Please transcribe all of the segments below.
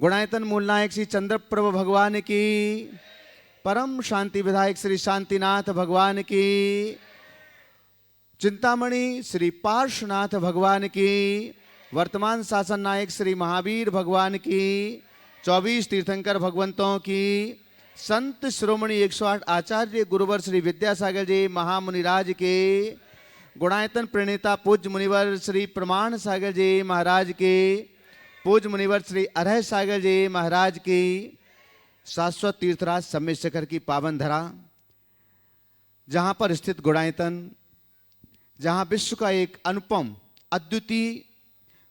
गुणायतन मूलनायक श्री चंद्रप्रभ भगवान की, परम शांति विधायक श्री शांतिनाथ भगवान की, चिंतामणि श्री पार्श्वनाथ भगवान की, वर्तमान शासन नायक श्री महावीर भगवान की, 24 तीर्थंकर भगवंतों की, संत श्रोमणी 108 आचार्य गुरुवर श्री विद्यासागर जी महामुनिराज के, गुणायतन प्रणेता पूज्य मुनिवर श्री प्रमाण सागर जी महाराज के, पूज्य मुनिवर श्री अरह सागर जी महाराज की, शाश्वत तीर्थराज सम्मेद शिखर की पावन धरा, जहाँ पर स्थित गुणायतन, जहाँ विश्व का एक अनुपम अद्वितीय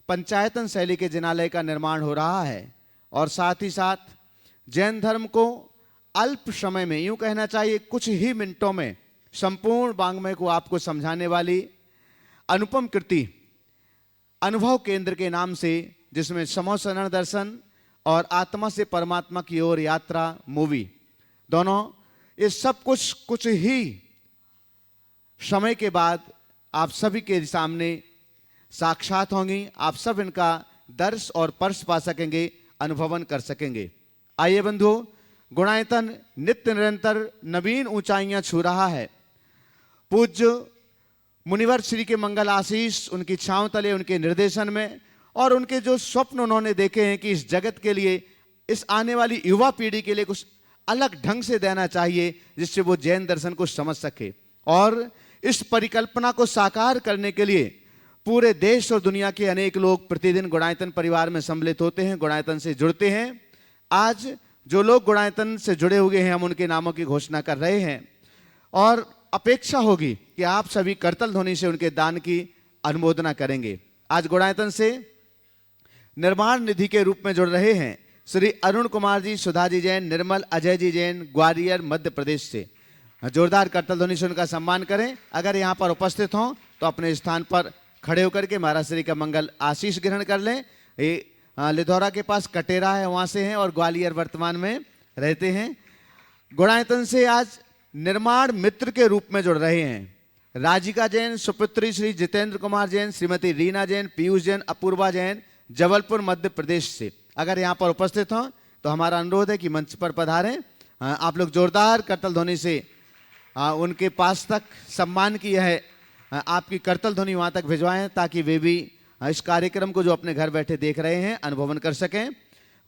पंचायतन शैली के जिनालय का निर्माण हो रहा है और साथ ही साथ जैन धर्म को अल्प समय में, यूं कहना चाहिए कुछ ही मिनटों में, संपूर्ण वांग्मय को आपको समझाने वाली अनुपम कृति अनुभव केंद्र के नाम से, जिसमें समोसरण दर्शन और आत्मा से परमात्मा की ओर यात्रा मूवी, दोनों ये सब कुछ ही समय के बाद आप सभी के सामने साक्षात होंगी। आप सब इनका दर्श और स्पर्श पा सकेंगे, अनुभवन कर सकेंगे। आइए बंधुओं, गुणायतन नित्य निरंतर नवीन ऊंचाइयां छू रहा है। पूज्य मुनिवर श्री के मंगल आशीष उनकी छांव तले, उनके निर्देशन में, और उनके जो स्वप्न उन्होंने देखे हैं कि इस जगत के लिए, इस आने वाली युवा पीढ़ी के लिए कुछ अलग ढंग से देना चाहिए जिससे वो जैन दर्शन को समझ सके। और इस परिकल्पना को साकार करने के लिए पूरे देश और दुनिया के अनेक लोग प्रतिदिन गुणायतन परिवार में सम्मिलित होते हैं, गुणायतन से जुड़ते हैं। आज जो लोग गुणायतन से जुड़े हुए हैं, हम उनके नामों की घोषणा कर रहे हैं और अपेक्षा होगी कि आप सभी करतल ध्वनि से उनके दान की अनुमोदना करेंगे। आज गुणायतन से निर्माण निधि के रूप में जुड़ रहे हैं श्री अरुण कुमार जी, सुधा जी जैन, निर्मल अजय जी जैन, ग्वालियर मध्य प्रदेश से। जोरदार करतल ध्वनि से उनका सम्मान करें। अगर यहाँ पर उपस्थित हों तो अपने स्थान पर खड़े होकर के महाराज श्री का मंगल आशीष ग्रहण कर लें। ये लिधौरा के पास कटेरा है, वहाँ से हैं और ग्वालियर वर्तमान में रहते हैं। गुणायतन से आज निर्माण मित्र के रूप में जुड़ रहे हैं राजिका जैन, सुपुत्री श्री जितेंद्र कुमार जैन, श्रीमती रीना जैन, पीयूष जैन, अपूर्वा जैन, जबलपुर मध्य प्रदेश से। अगर यहाँ पर उपस्थित हों तो हमारा अनुरोध है कि मंच पर पधारें। आप लोग जोरदार करतल ध्वनि से उनके पास तक सम्मान की है आपकी करतल ध्वनि वहाँ तक भिजवाएं, ताकि वे भी इस कार्यक्रम को जो अपने घर बैठे देख रहे हैं अनुभवन कर सकें।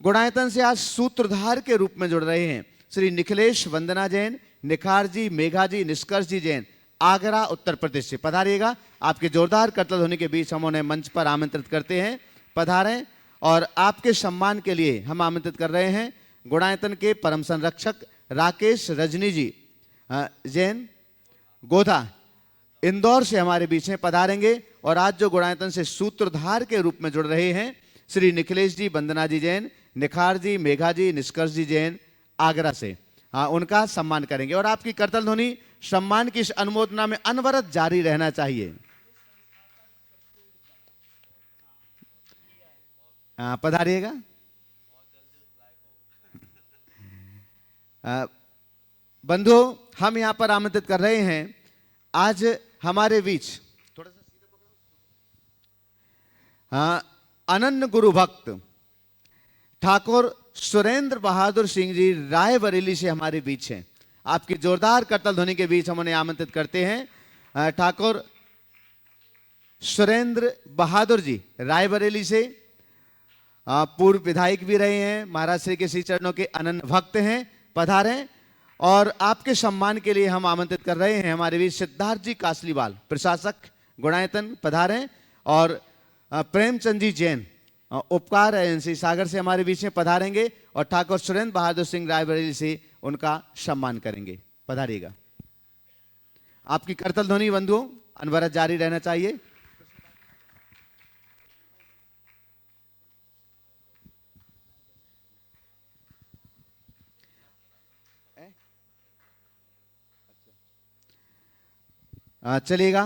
गुणायतन से आज सूत्रधार के रूप में जुड़ रहे हैं श्री निखिलेश वंदना जैन, निखार जी, मेघा जी, निष्कर्ष जी जैन, आगरा उत्तर प्रदेश से। पधारिएगा। आपके जोरदार करतल ध्वनि के बीच हम उन्हें मंच पर आमंत्रित करते हैं, पधारें। और आपके सम्मान के लिए हम आमंत्रित कर रहे हैं गुणायतन के परम संरक्षक राकेश रजनी जी जैन, गोधा, इंदौर से हमारे बीच में पधारेंगे। और आज जो गुणायतन से सूत्रधार के रूप में जुड़ रहे हैं श्री निखिलेश जी, वंदना जी जैन, निखार जी, मेघा जी, निष्कर्ष जी जैन, आगरा से, उनका सम्मान करेंगे। और आपकी करतल ध्वनि सम्मान की इस अनुमोदना में अनवरत जारी रहना चाहिए। पधारिएगा। बंधुओं, हम यहां पर आमंत्रित कर रहे हैं आज हमारे बीच थोड़ा सा सीधा पकड़ो, अनन्य गुरु भक्त ठाकुर सुरेंद्र बहादुर सिंह जी रायबरेली से हमारे बीच हैं। आपकी जोरदार करतल ध्वनि के बीच हम उन्हें आमंत्रित करते हैं। ठाकुर सुरेंद्र बहादुर जी रायबरेली से पूर्व विधायक भी रहे हैं, महाराज श्री के श्री चरणों के अनन्य भक्त हैं, पधारें। और आपके सम्मान के लिए हम आमंत्रित कर रहे हैं हमारे बीच सिद्धार्थ जी कासलीवाल, प्रशासक गुणायतन, पधारें। और प्रेमचंद जी जैन, उपकार एजेंसी सागर से हमारे बीच में पधारेंगे और ठाकुर सुरेंद्र बहादुर सिंह रायबरेली से उनका सम्मान करेंगे। पधारिएगा। आपकी करतल ध्वनि बंधुओं अनवरत जारी रहना चाहिए। चलिएगा।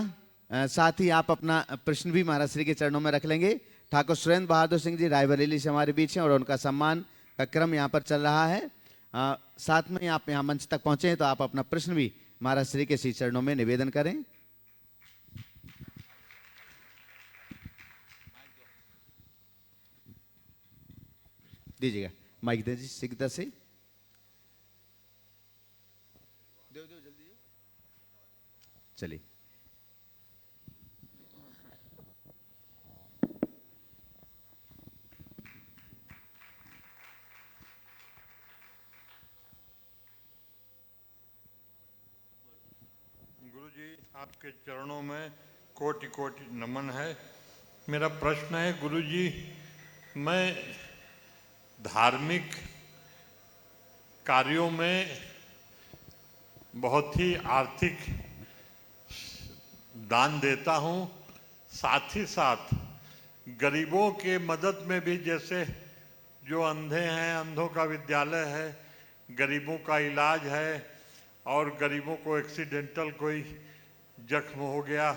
साथ ही आप अपना प्रश्न भी महाराज श्री के चरणों में रख लेंगे। ठाकुर सुरेंद्र बहादुर सिंह जी रायबरेली से हमारे बीच हैं और उनका सम्मान का क्रम यहाँ पर चल रहा है। साथ में आप यहाँ मंच तक पहुँचे हैं तो आप अपना प्रश्न भी महाराज श्री के श्री चरणों में निवेदन करें। दीजिएगा, माइक दीजिए शीघ्रता से। दो जल्दी। चलिए। गुरुजी, आपके चरणों में कोटि कोटि नमन है। मेरा प्रश्न है गुरुजी, मैं धार्मिक कार्यों में बहुत ही आर्थिक दान देता हूँ, साथ ही साथ गरीबों के मदद में भी, जैसे जो अंधे हैं, अंधों का विद्यालय है, गरीबों का इलाज है, और गरीबों को एक्सीडेंटल कोई जख्म हो गया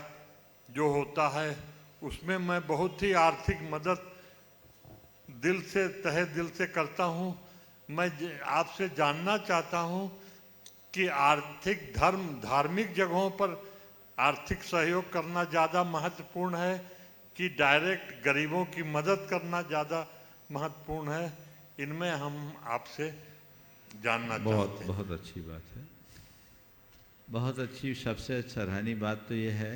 जो होता है, उसमें मैं बहुत ही आर्थिक मदद दिल से, तहे दिल से करता हूँ। मैं आपसे जानना चाहता हूँ कि आर्थिक धार्मिक जगहों पर आर्थिक सहयोग करना ज़्यादा महत्वपूर्ण है कि डायरेक्ट गरीबों की मदद करना ज़्यादा महत्वपूर्ण है? इनमें हम आपसे जानना चाहते हैं। बहुत अच्छी बात है, बहुत अच्छी। सबसे सराहनीय बात तो ये है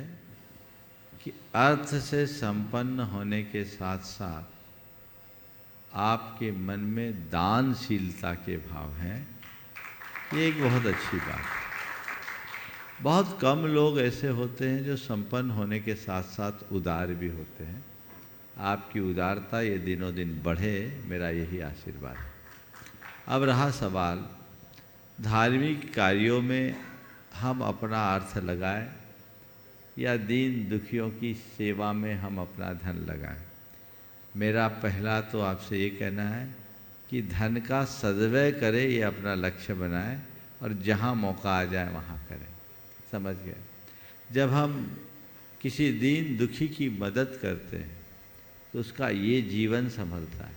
कि अर्थ से संपन्न होने के साथ साथ आपके मन में दानशीलता के भाव हैं, ये एक बहुत अच्छी बात है। बहुत कम लोग ऐसे होते हैं जो संपन्न होने के साथ साथ उदार भी होते हैं। आपकी उदारता ये दिनों दिन बढ़े, मेरा यही आशीर्वाद है। अब रहा सवाल, धार्मिक कार्यों में हम अपना अर्थ लगाएं या दीन दुखियों की सेवा में हम अपना धन लगाएं। मेरा पहला तो आपसे ये कहना है कि धन का सद्व्यय करें, ये अपना लक्ष्य बनाएं और जहाँ मौका आ जाए वहाँ करें। समझ गए? जब हम किसी दीन दुखी की मदद करते हैं तो उसका ये जीवन संभलता है,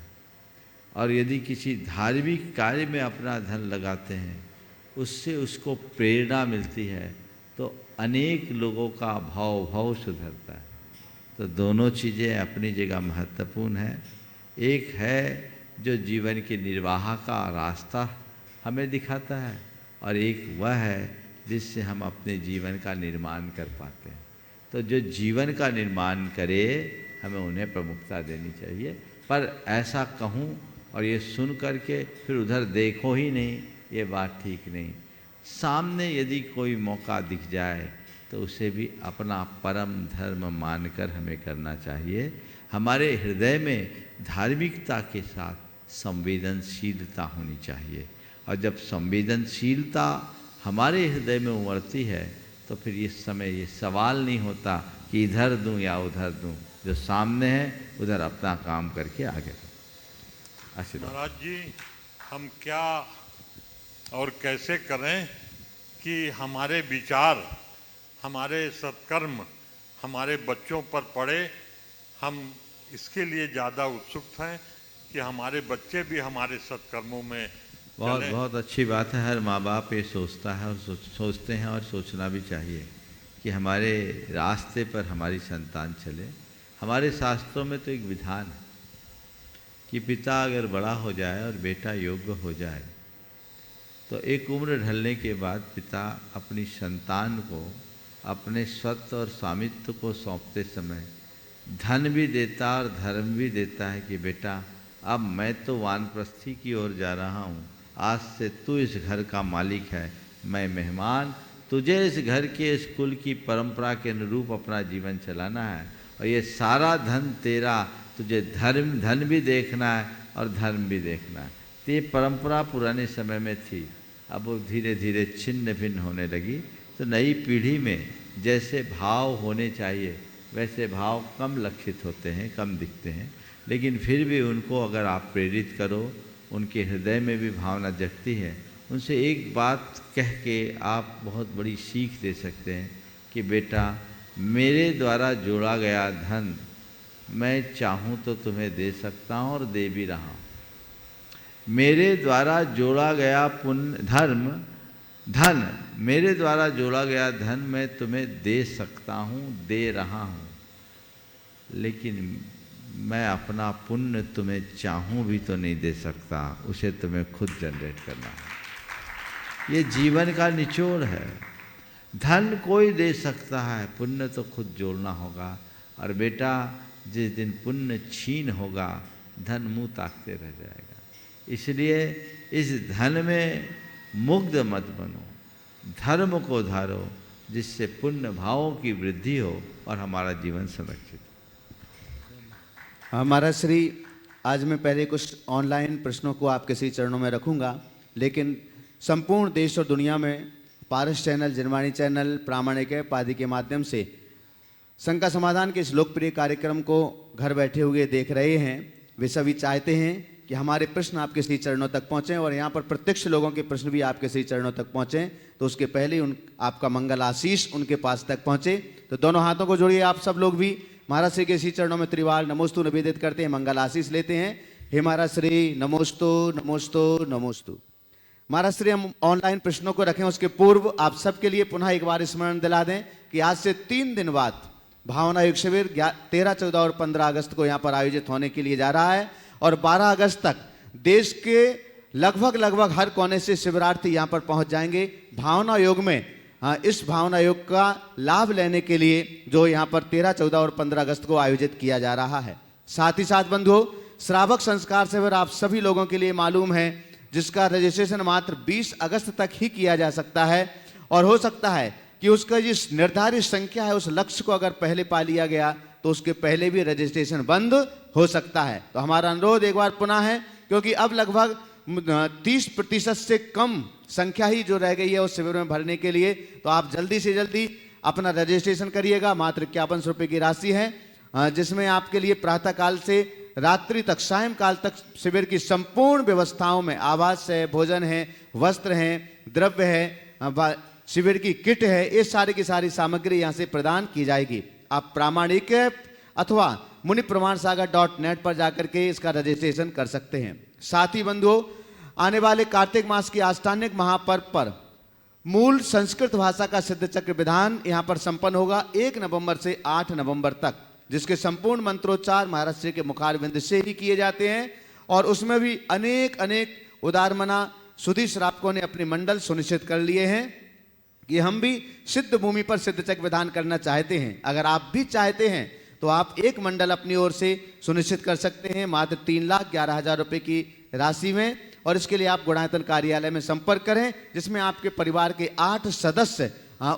और यदि किसी धार्मिक कार्य में अपना धन लगाते हैं, उससे उसको प्रेरणा मिलती है, तो अनेक लोगों का भाव सुधरता है। तो दोनों चीज़ें अपनी जगह महत्वपूर्ण हैं। एक है जो जीवन के निर्वाह का रास्ता हमें दिखाता है, और एक वह है जिससे हम अपने जीवन का निर्माण कर पाते हैं। तो जो जीवन का निर्माण करे, हमें उन्हें प्रमुखता देनी चाहिए। पर ऐसा कहूँ और ये सुन करके फिर उधर देखो ही नहीं, ये बात ठीक नहीं। सामने यदि कोई मौका दिख जाए तो उसे भी अपना परम धर्म मानकर हमें करना चाहिए। हमारे हृदय में धार्मिकता के साथ संवेदनशीलता होनी चाहिए, और जब संवेदनशीलता हमारे हृदय में उमड़ती है तो फिर इस समय ये सवाल नहीं होता कि इधर दूं या उधर दूं। जो सामने है उधर अपना काम करके आगे बढ़ो। महाराज जी, हम क्या और कैसे करें कि हमारे विचार, हमारे सत्कर्म हमारे बच्चों पर पड़े? हम इसके लिए ज़्यादा उत्सुक हैं कि हमारे बच्चे भी हमारे सत्कर्मों में चलें। बहुत अच्छी बात है। हर माँ बाप ये सोचता है और सोचते हैं, और सोचना भी चाहिए कि हमारे रास्ते पर हमारी संतान चले। हमारे शास्त्रों में तो एक विधान है कि पिता अगर बड़ा हो जाए और बेटा योग्य हो जाए तो एक उम्र ढलने के बाद पिता अपनी संतान को अपने स्वत्व और स्वामित्व को सौंपते समय धन भी देता और धर्म भी देता है कि बेटा, अब मैं तो वानप्रस्थी की ओर जा रहा हूँ, आज से तू इस घर का मालिक है, मैं मेहमान, तुझे इस घर के इस कुल की परंपरा के अनुरूप अपना जीवन चलाना है, और ये सारा धन तेरा, तुझे धन भी देखना है और धर्म भी देखना है। तो ये परंपरा पुराने समय में थी, अब वो धीरे धीरे छिन्न भिन्न होने लगी। तो नई पीढ़ी में जैसे भाव होने चाहिए वैसे भाव कम लक्षित होते हैं, कम दिखते हैं, लेकिन फिर भी उनको अगर आप प्रेरित करो, उनके हृदय में भी भावना जगती है। उनसे एक बात कह के आप बहुत बड़ी सीख दे सकते हैं कि बेटा, मेरे द्वारा जोड़ा गया धन मैं चाहूँ तो तुम्हें दे सकता हूँ और दे भी रहा हूँ। मेरे द्वारा जोड़ा गया धन मेरे द्वारा जोड़ा गया धन मैं तुम्हें दे सकता हूँ, दे रहा हूँ, लेकिन मैं अपना पुण्य तुम्हें चाहूँ भी तो नहीं दे सकता, उसे तुम्हें खुद जनरेट करना है। ये जीवन का निचोड़ है। धन कोई दे सकता है, पुण्य तो खुद जोड़ना होगा। और बेटा, जिस दिन पुण्य छीन होगा, धन मुंह ताकते रह जाएगा। इसलिए इस धन में मुग्ध मत बनो, धर्म को धारो, जिससे पुण्य भावों की वृद्धि हो और हमारा जीवन संरक्षित हो। हमारा श्री, आज मैं पहले कुछ ऑनलाइन प्रश्नों को आपके श्री चरणों में रखूंगा, लेकिन संपूर्ण देश और दुनिया में पारस चैनल, जनवाणी चैनल, प्रामाणिक ऐप आदि के माध्यम से शंका समाधान के इस लोकप्रिय कार्यक्रम को घर बैठे हुए देख रहे हैं। वे सभी चाहते हैं कि हमारे प्रश्न आपके श्री चरणों तक पहुँचें और यहाँ पर प्रत्यक्ष लोगों के प्रश्न भी आपके श्री चरणों तक पहुँचें, तो उसके पहले आपका मंगल आशीष उनके पास तक पहुँचे। तो दोनों हाथों को जोड़िए आप सब लोग भी, महाराज श्री के श्री चरणों में त्रिवार नमोस्तु निवेदित करते हैं, मंगल आशीष लेते हैं। हे महाराज श्री, नमोस्तु नमोस्तु नमोस्तु। महाराज श्री, हम ऑनलाइन प्रश्नों को रखें उसके पूर्व आप सबके लिए पुनः एक बार स्मरण दिला दें कि आज से 3 दिन बाद भावना योग शिविर 13, 14 और 15 अगस्त को यहाँ पर आयोजित होने के लिए जा रहा है और 12 अगस्त तक देश के लगभग हर कोने से शिविरार्थी यहाँ पर पहुँच जाएंगे भावना योग में। इस भावना योग का लाभ लेने के लिए जो यहाँ पर 13, 14 और 15 अगस्त को आयोजित किया जा रहा है। साथ ही साथ बंधुओं, श्रावक संस्कार शिविर आप सभी लोगों के लिए मालूम है, जिसका रजिस्ट्रेशन मात्र 20 अगस्त तक ही किया जा सकता है और हो सकता है कि उसका जिस निर्धारित संख्या है उस लक्ष्य को अगर पहले पा लिया गया तो उसके पहले भी रजिस्ट्रेशन बंद हो सकता है। तो हमारा अनुरोध एक बार पुनः है, क्योंकि अब लगभग 30% से कम संख्या ही जो रह गई है उस शिविर में भरने के लिए, तो आप जल्दी से जल्दी अपना रजिस्ट्रेशन करिएगा। मात्र 51 रुपये की राशि है, जिसमें आपके लिए प्रातःकाल से रात्रि तक, सायंकाल तक शिविर की संपूर्ण व्यवस्थाओं में आवास है, भोजन है, वस्त्र हैं, द्रव्य है, शिविर की किट है, ये सारी की सारी सामग्री यहाँ से प्रदान की जाएगी। आप प्रामाणिक ऐप अथवा मुनिप्रमाणसागर.net पर जाकर के इसका रजिस्ट्रेशन कर सकते हैं। साथ ही बंधुओं, आने वाले कार्तिक मास की आस्थानिक महापर्व पर मूल संस्कृत भाषा का सिद्ध चक्र विधान यहाँ पर संपन्न होगा 1 नवंबर से 8 नवंबर तक, जिसके संपूर्ण मंत्रोच्चार महाराज श्री के मुखारविंद से ही किए जाते हैं और उसमें भी अनेक उदारमना सुधी श्रावकों ने अपने मंडल सुनिश्चित कर लिए हैं कि हम भी सिद्ध भूमि पर सिद्ध चक्र विधान करना चाहते हैं। अगर आप भी चाहते हैं तो आप एक मंडल अपनी ओर से सुनिश्चित कर सकते हैं मात्र 3,11,000 रुपये की राशि में, और इसके लिए आप गुणायतन कार्यालय में संपर्क करें, जिसमें आपके परिवार के 8 सदस्य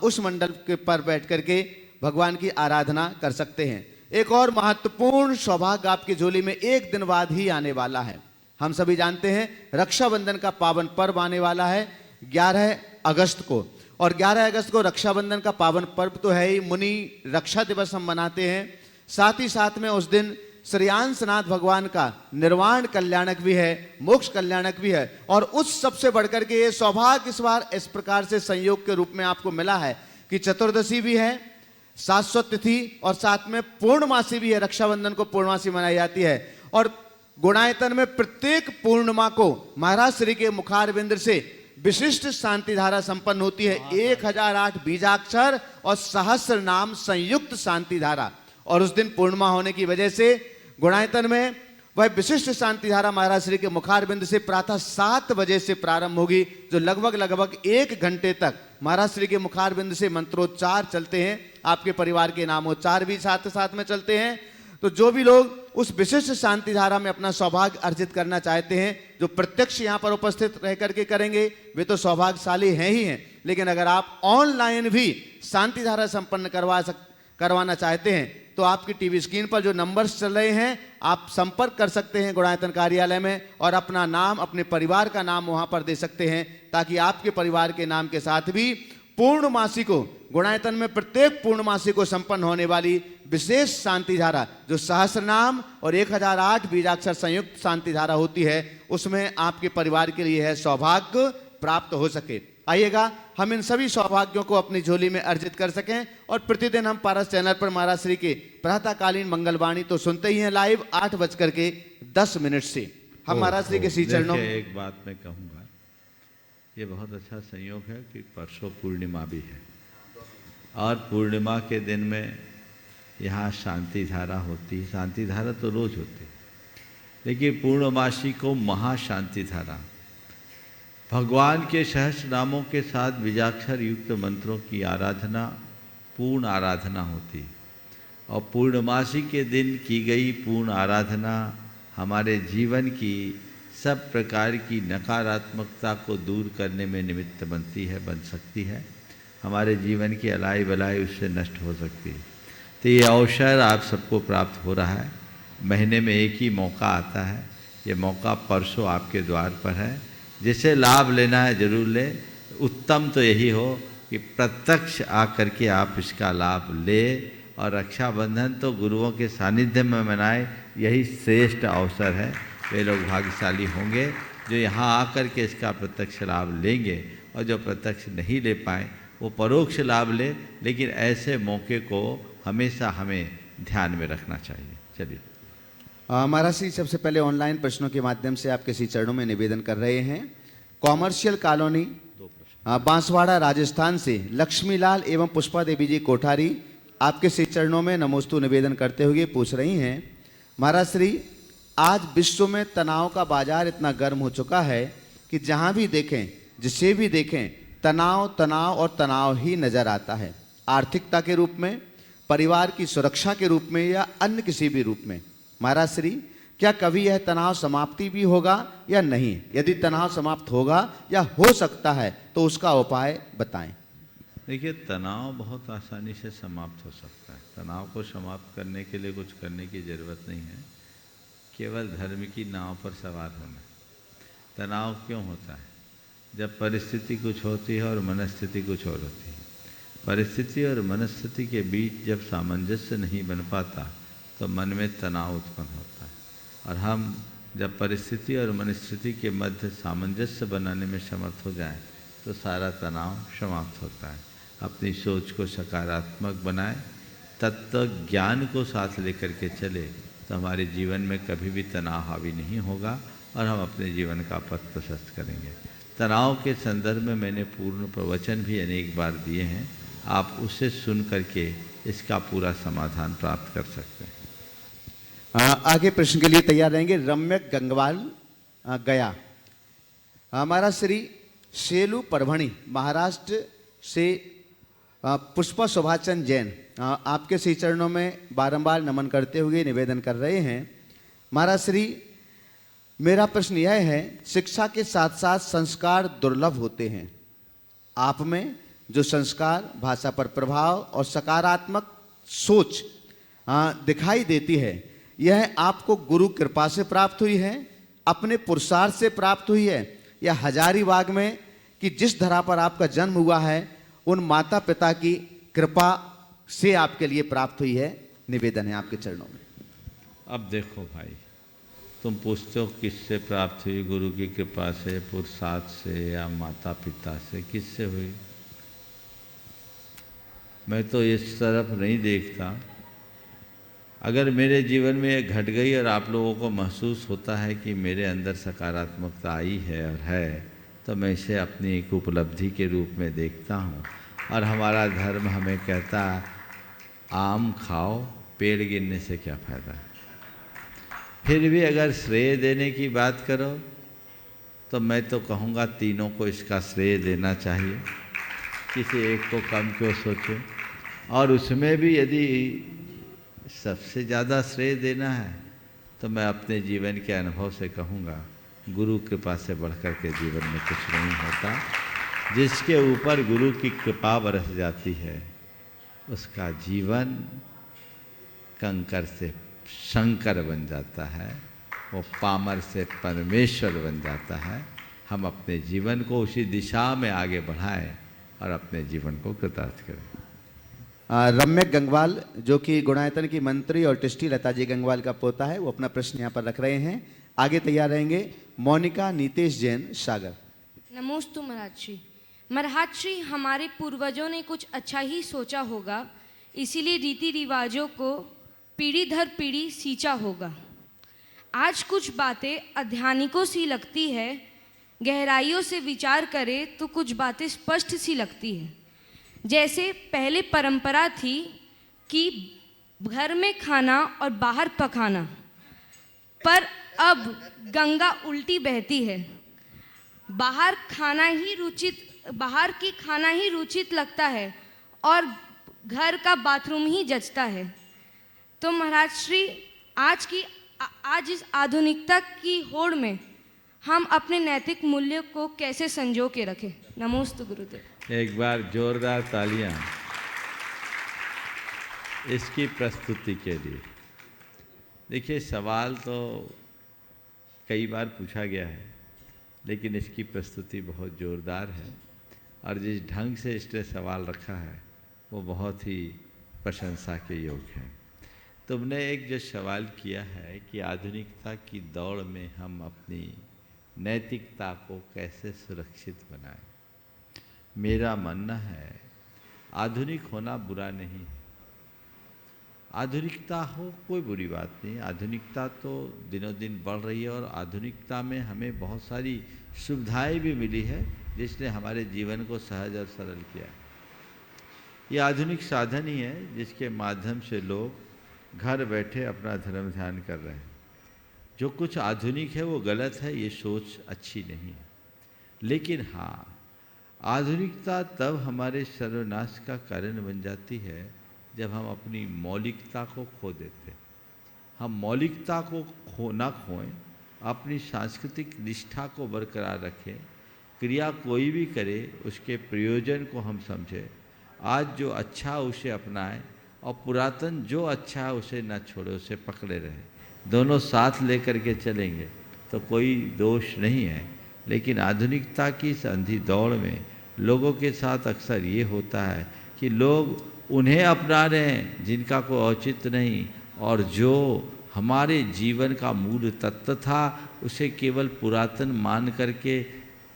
उस मंडल के पर बैठ करके भगवान की आराधना कर सकते हैं। एक और महत्वपूर्ण सौभाग्य आपकी झोली में 1 दिन बाद ही आने वाला है। हम सभी जानते हैं रक्षाबंधन का पावन पर्व आने वाला है 11 अगस्त को, और 11 अगस्त को रक्षाबंधन का पावन पर्व तो है ही, मुनि रक्षा दिवस हम मनाते हैं। साथ ही साथ में उस दिन श्री अंशनाथ भगवान का निर्वाण कल्याणक भी है, मोक्ष कल्याणक भी है, और उस सबसे बढ़कर के ये सौभाग्य इस बार इस प्रकार से संयोग के रूप में आपको मिला है कि चतुर्दशी भी है, 700 तिथि और साथ में पूर्णमासी भी है। रक्षाबंधन को पूर्णमासी मनाई जाती है और गुणायतन में प्रत्येक पूर्णिमा को महाराज श्री के मुखारविंद से विशिष्ट शांति धारा संपन्न होती है। 1008 बीजाक्षर और सहस्र नाम संयुक्त शांति धारा, और उस दिन पूर्णिमा होने की वजह से गुणायतन में वह विशिष्ट शांति धारा महाराज श्री के मुखारविंद से प्रातः 7 बजे से प्रारंभ होगी, जो लगभग 1 घंटे तक महाराज श्री के मुखारविंद से मंत्रोच्चार चलते हैं। आपके परिवार के नामोच्चार भी साथ में चलते हैं। तो जो भी लोग उस विशिष्ट शांति धारा में अपना सौभाग्य अर्जित करना चाहते हैं, जो प्रत्यक्ष यहाँ पर उपस्थित रह करके करेंगे, वे तो सौभाग्यशाली हैं ही हैं, लेकिन अगर आप ऑनलाइन भी शांति धारा संपन्न करवाना चाहते हैं तो आपकी टीवी स्क्रीन पर जो नंबर्स चल रहे हैं, आप संपर्क कर सकते हैं गुणायतन कार्यालय में और अपना नाम, अपने परिवार का नाम वहां पर दे सकते हैं, ताकि आपके परिवार के नाम के साथ भी पूर्णमासी को, गुणायतन में प्रत्येक पूर्णमासी को संपन्न होने वाली विशेष शांति धारा जो सहस्र नाम और 1008 बीजाक्षर संयुक्त शांति धारा होती है, उसमें आपके परिवार के लिए है सौभाग्य प्राप्त हो सके। आइएगा, हम इन सभी सौभाग्यों को अपनी झोली में अर्जित कर सकें। और प्रतिदिन हम पारस चैनल पर महाराज श्री के प्रातःकालीन मंगलवाणी तो सुनते ही हैं लाइव 8:10 से। हम महाराज श्री के श्री चरणों में एक बात मैं कहूँगा, ये बहुत अच्छा संयोग है कि परसों पूर्णिमा भी है और पूर्णिमा के दिन में यहाँ शांति धारा होती। शांति धारा तो रोज होती, लेकिन पूर्णमासी को महाशांति धारा भगवान के सहस्र नामों के साथ बीजाक्षर युक्त मंत्रों की आराधना पूर्ण आराधना होती। और पूर्णमासी के दिन की गई पूर्ण आराधना हमारे जीवन की सब प्रकार की नकारात्मकता को दूर करने में निमित्त बनती है, बन सकती है। हमारे जीवन की अलाई बलाई उससे नष्ट हो सकती है। तो ये अवसर आप सबको प्राप्त हो रहा है। महीने में एक ही मौका आता है, ये मौका परसों आपके द्वार पर है। जिसे लाभ लेना है जरूर ले। उत्तम तो यही हो कि प्रत्यक्ष आकर के आप इसका लाभ ले, और रक्षाबंधन तो गुरुओं के सानिध्य में मनाए, यही श्रेष्ठ अवसर है। वे लोग भाग्यशाली होंगे जो यहाँ आकर के इसका प्रत्यक्ष लाभ लेंगे, और जो प्रत्यक्ष नहीं ले पाए वो परोक्ष लाभ ले। लेकिन ऐसे मौके को हमेशा हमें ध्यान में रखना चाहिए। चलिए महाराज श्री, सबसे पहले ऑनलाइन प्रश्नों के माध्यम से आपके श्री चरणों में निवेदन कर रहे हैं। कॉमर्शियल कॉलोनी बांसवाड़ा राजस्थान से लक्ष्मीलाल एवं पुष्पा देवी जी कोठारी आपके श्री चरणों में नमोस्तु निवेदन करते हुए पूछ रही हैं, महाराज श्री, आज विश्व में तनाव का बाजार इतना गर्म हो चुका है कि जहाँ भी देखें, जिसे भी देखें, तनाव तनाव और तनाव ही नजर आता है। आर्थिकता के रूप में, परिवार की सुरक्षा के रूप में, या अन्य किसी भी रूप में। महाराज श्री, क्या कभी यह तनाव समाप्ति भी होगा या नहीं? यदि तनाव समाप्त होगा या हो सकता है तो उसका उपाय बताएं। देखिए, तनाव बहुत आसानी से समाप्त हो सकता है। तनाव को समाप्त करने के लिए कुछ करने की ज़रूरत नहीं है, केवल धर्म की नाव पर सवार होना। तनाव क्यों होता है? जब परिस्थिति कुछ होती है और मनस्थिति कुछ और होती है। परिस्थिति और मनस्थिति के बीच जब सामंजस्य नहीं बन पाता तो मन में तनाव उत्पन्न होता है। और हम जब परिस्थिति और मनस्थिति के मध्य सामंजस्य बनाने में समर्थ हो जाएं तो सारा तनाव समाप्त होता है। अपनी सोच को सकारात्मक बनाएं, तत्व ज्ञान को साथ लेकर के चले तो हमारे जीवन में कभी भी तनाव हावी नहीं होगा और हम अपने जीवन का पथ प्रशस्त करेंगे। तनाव के संदर्भ में मैंने पूर्ण प्रवचन भी अनेक बार दिए हैं, आप उसे सुन करके इसका पूरा समाधान प्राप्त कर सकते हैं। आगे प्रश्न के लिए तैयार रहेंगे। रम्यक गंगवाल गया। हमारा श्री सेलू परभणी महाराष्ट्र से पुष्पा सुभाषचंद जैन आपके श्री चरणों में बारंबार नमन करते हुए निवेदन कर रहे हैं। महाराज श्री, मेरा प्रश्न यह है, शिक्षा के साथ साथ संस्कार दुर्लभ होते हैं। आप में जो संस्कार, भाषा पर प्रभाव और सकारात्मक सोच दिखाई देती है, यह आपको गुरु कृपा से प्राप्त हुई है, अपने पुरुषार्थ से प्राप्त हुई है, या हजारीबाग में कि जिस धरा पर आपका जन्म हुआ है उन माता पिता की कृपा से आपके लिए प्राप्त हुई है? निवेदन है आपके चरणों में। अब देखो भाई, तुम पूछते हो किससे प्राप्त हुई? गुरु की कृपा से, पुरुषार्थ से, या माता पिता से? किससे हुई? मैं तो इस तरफ नहीं देखता। अगर मेरे जीवन में ये घट गई और आप लोगों को महसूस होता है कि मेरे अंदर सकारात्मकता आई है और है, तो मैं इसे अपनी एक उपलब्धि के रूप में देखता हूँ। और हमारा धर्म हमें कहता, आम खाओ, पेड़ गिरने से क्या फ़ायदा। फिर भी अगर श्रेय देने की बात करो तो मैं तो कहूँगा तीनों को इसका श्रेय देना चाहिए, किसी एक को कम क्यों सोचो। और उसमें भी यदि सबसे ज़्यादा श्रेय देना है तो मैं अपने जीवन के अनुभव से कहूँगा, गुरु कृपा से बढ़कर के जीवन में कुछ नहीं होता। जिसके ऊपर गुरु की कृपा बरस जाती है उसका जीवन कंकर से शंकर बन जाता है, वो पामर से परमेश्वर बन जाता है। हम अपने जीवन को उसी दिशा में आगे बढ़ाएं और अपने जीवन को कृतार्थ करें। रम्यक गंगवाल, जो कि गुणायतन की मंत्री और टिष्टी लता जी गंगवाल का पोता है, वो अपना प्रश्न यहाँ पर रख रहे हैं। आगे तैयार रहेंगे मोनिका नीतेश जैन सागर। नमोस्तु महाराज श्री। महाराज श्री, हमारे पूर्वजों ने कुछ अच्छा ही सोचा होगा, इसीलिए रीति रिवाजों को पीढ़ी दर पीढ़ी सींचा होगा। आज कुछ बातें अध्यात्मिकों सी लगती है, गहराइयों से विचार करें तो कुछ बातें स्पष्ट सी लगती है। जैसे पहले परंपरा थी कि घर में खाना और बाहर पकाना, पर अब गंगा उल्टी बहती है। बाहर की खाना ही रुचित लगता है और घर का बाथरूम ही जचता है। तो महाराज श्री, आज इस आधुनिकता की होड़ में हम अपने नैतिक मूल्य को कैसे संजो के रखें? नमोस्तु गुरुदेव। एक बार जोरदार तालियां इसकी प्रस्तुति के लिए। देखिए, सवाल तो कई बार पूछा गया है, लेकिन इसकी प्रस्तुति बहुत ज़ोरदार है और जिस ढंग से इसने सवाल रखा है वो बहुत ही प्रशंसा के योग्य है। तुमने एक जो सवाल किया है कि आधुनिकता की दौड़ में हम अपनी नैतिकता को कैसे सुरक्षित बनाएं, मेरा मानना है आधुनिक होना बुरा नहीं है। आधुनिकता हो कोई बुरी बात नहीं। आधुनिकता तो दिनों दिन बढ़ रही है और आधुनिकता में हमें बहुत सारी सुविधाएं भी मिली है जिसने हमारे जीवन को सहज और सरल किया है। ये आधुनिक साधन ही है जिसके माध्यम से लोग घर बैठे अपना धर्म ध्यान कर रहे हैं। जो कुछ आधुनिक है वो गलत है, ये सोच अच्छी नहीं है। लेकिन हाँ, आधुनिकता तब हमारे सर्वनाश का कारण बन जाती है जब हम अपनी मौलिकता को खो देते हैं। हम मौलिकता को ना खोएं, अपनी सांस्कृतिक निष्ठा को बरकरार रखें। क्रिया कोई भी करे उसके प्रयोजन को हम समझें। आज जो अच्छा उसे अपनाएं और पुरातन जो अच्छा है उसे ना छोड़े, उसे पकड़े रहें। दोनों साथ लेकर के चलेंगे तो कोई दोष नहीं है। लेकिन आधुनिकता की इस अंधी दौड़ में लोगों के साथ अक्सर ये होता है कि लोग उन्हें अपना रहे हैं जिनका कोई औचित्य नहीं, और जो हमारे जीवन का मूल तत्व था उसे केवल पुरातन मान करके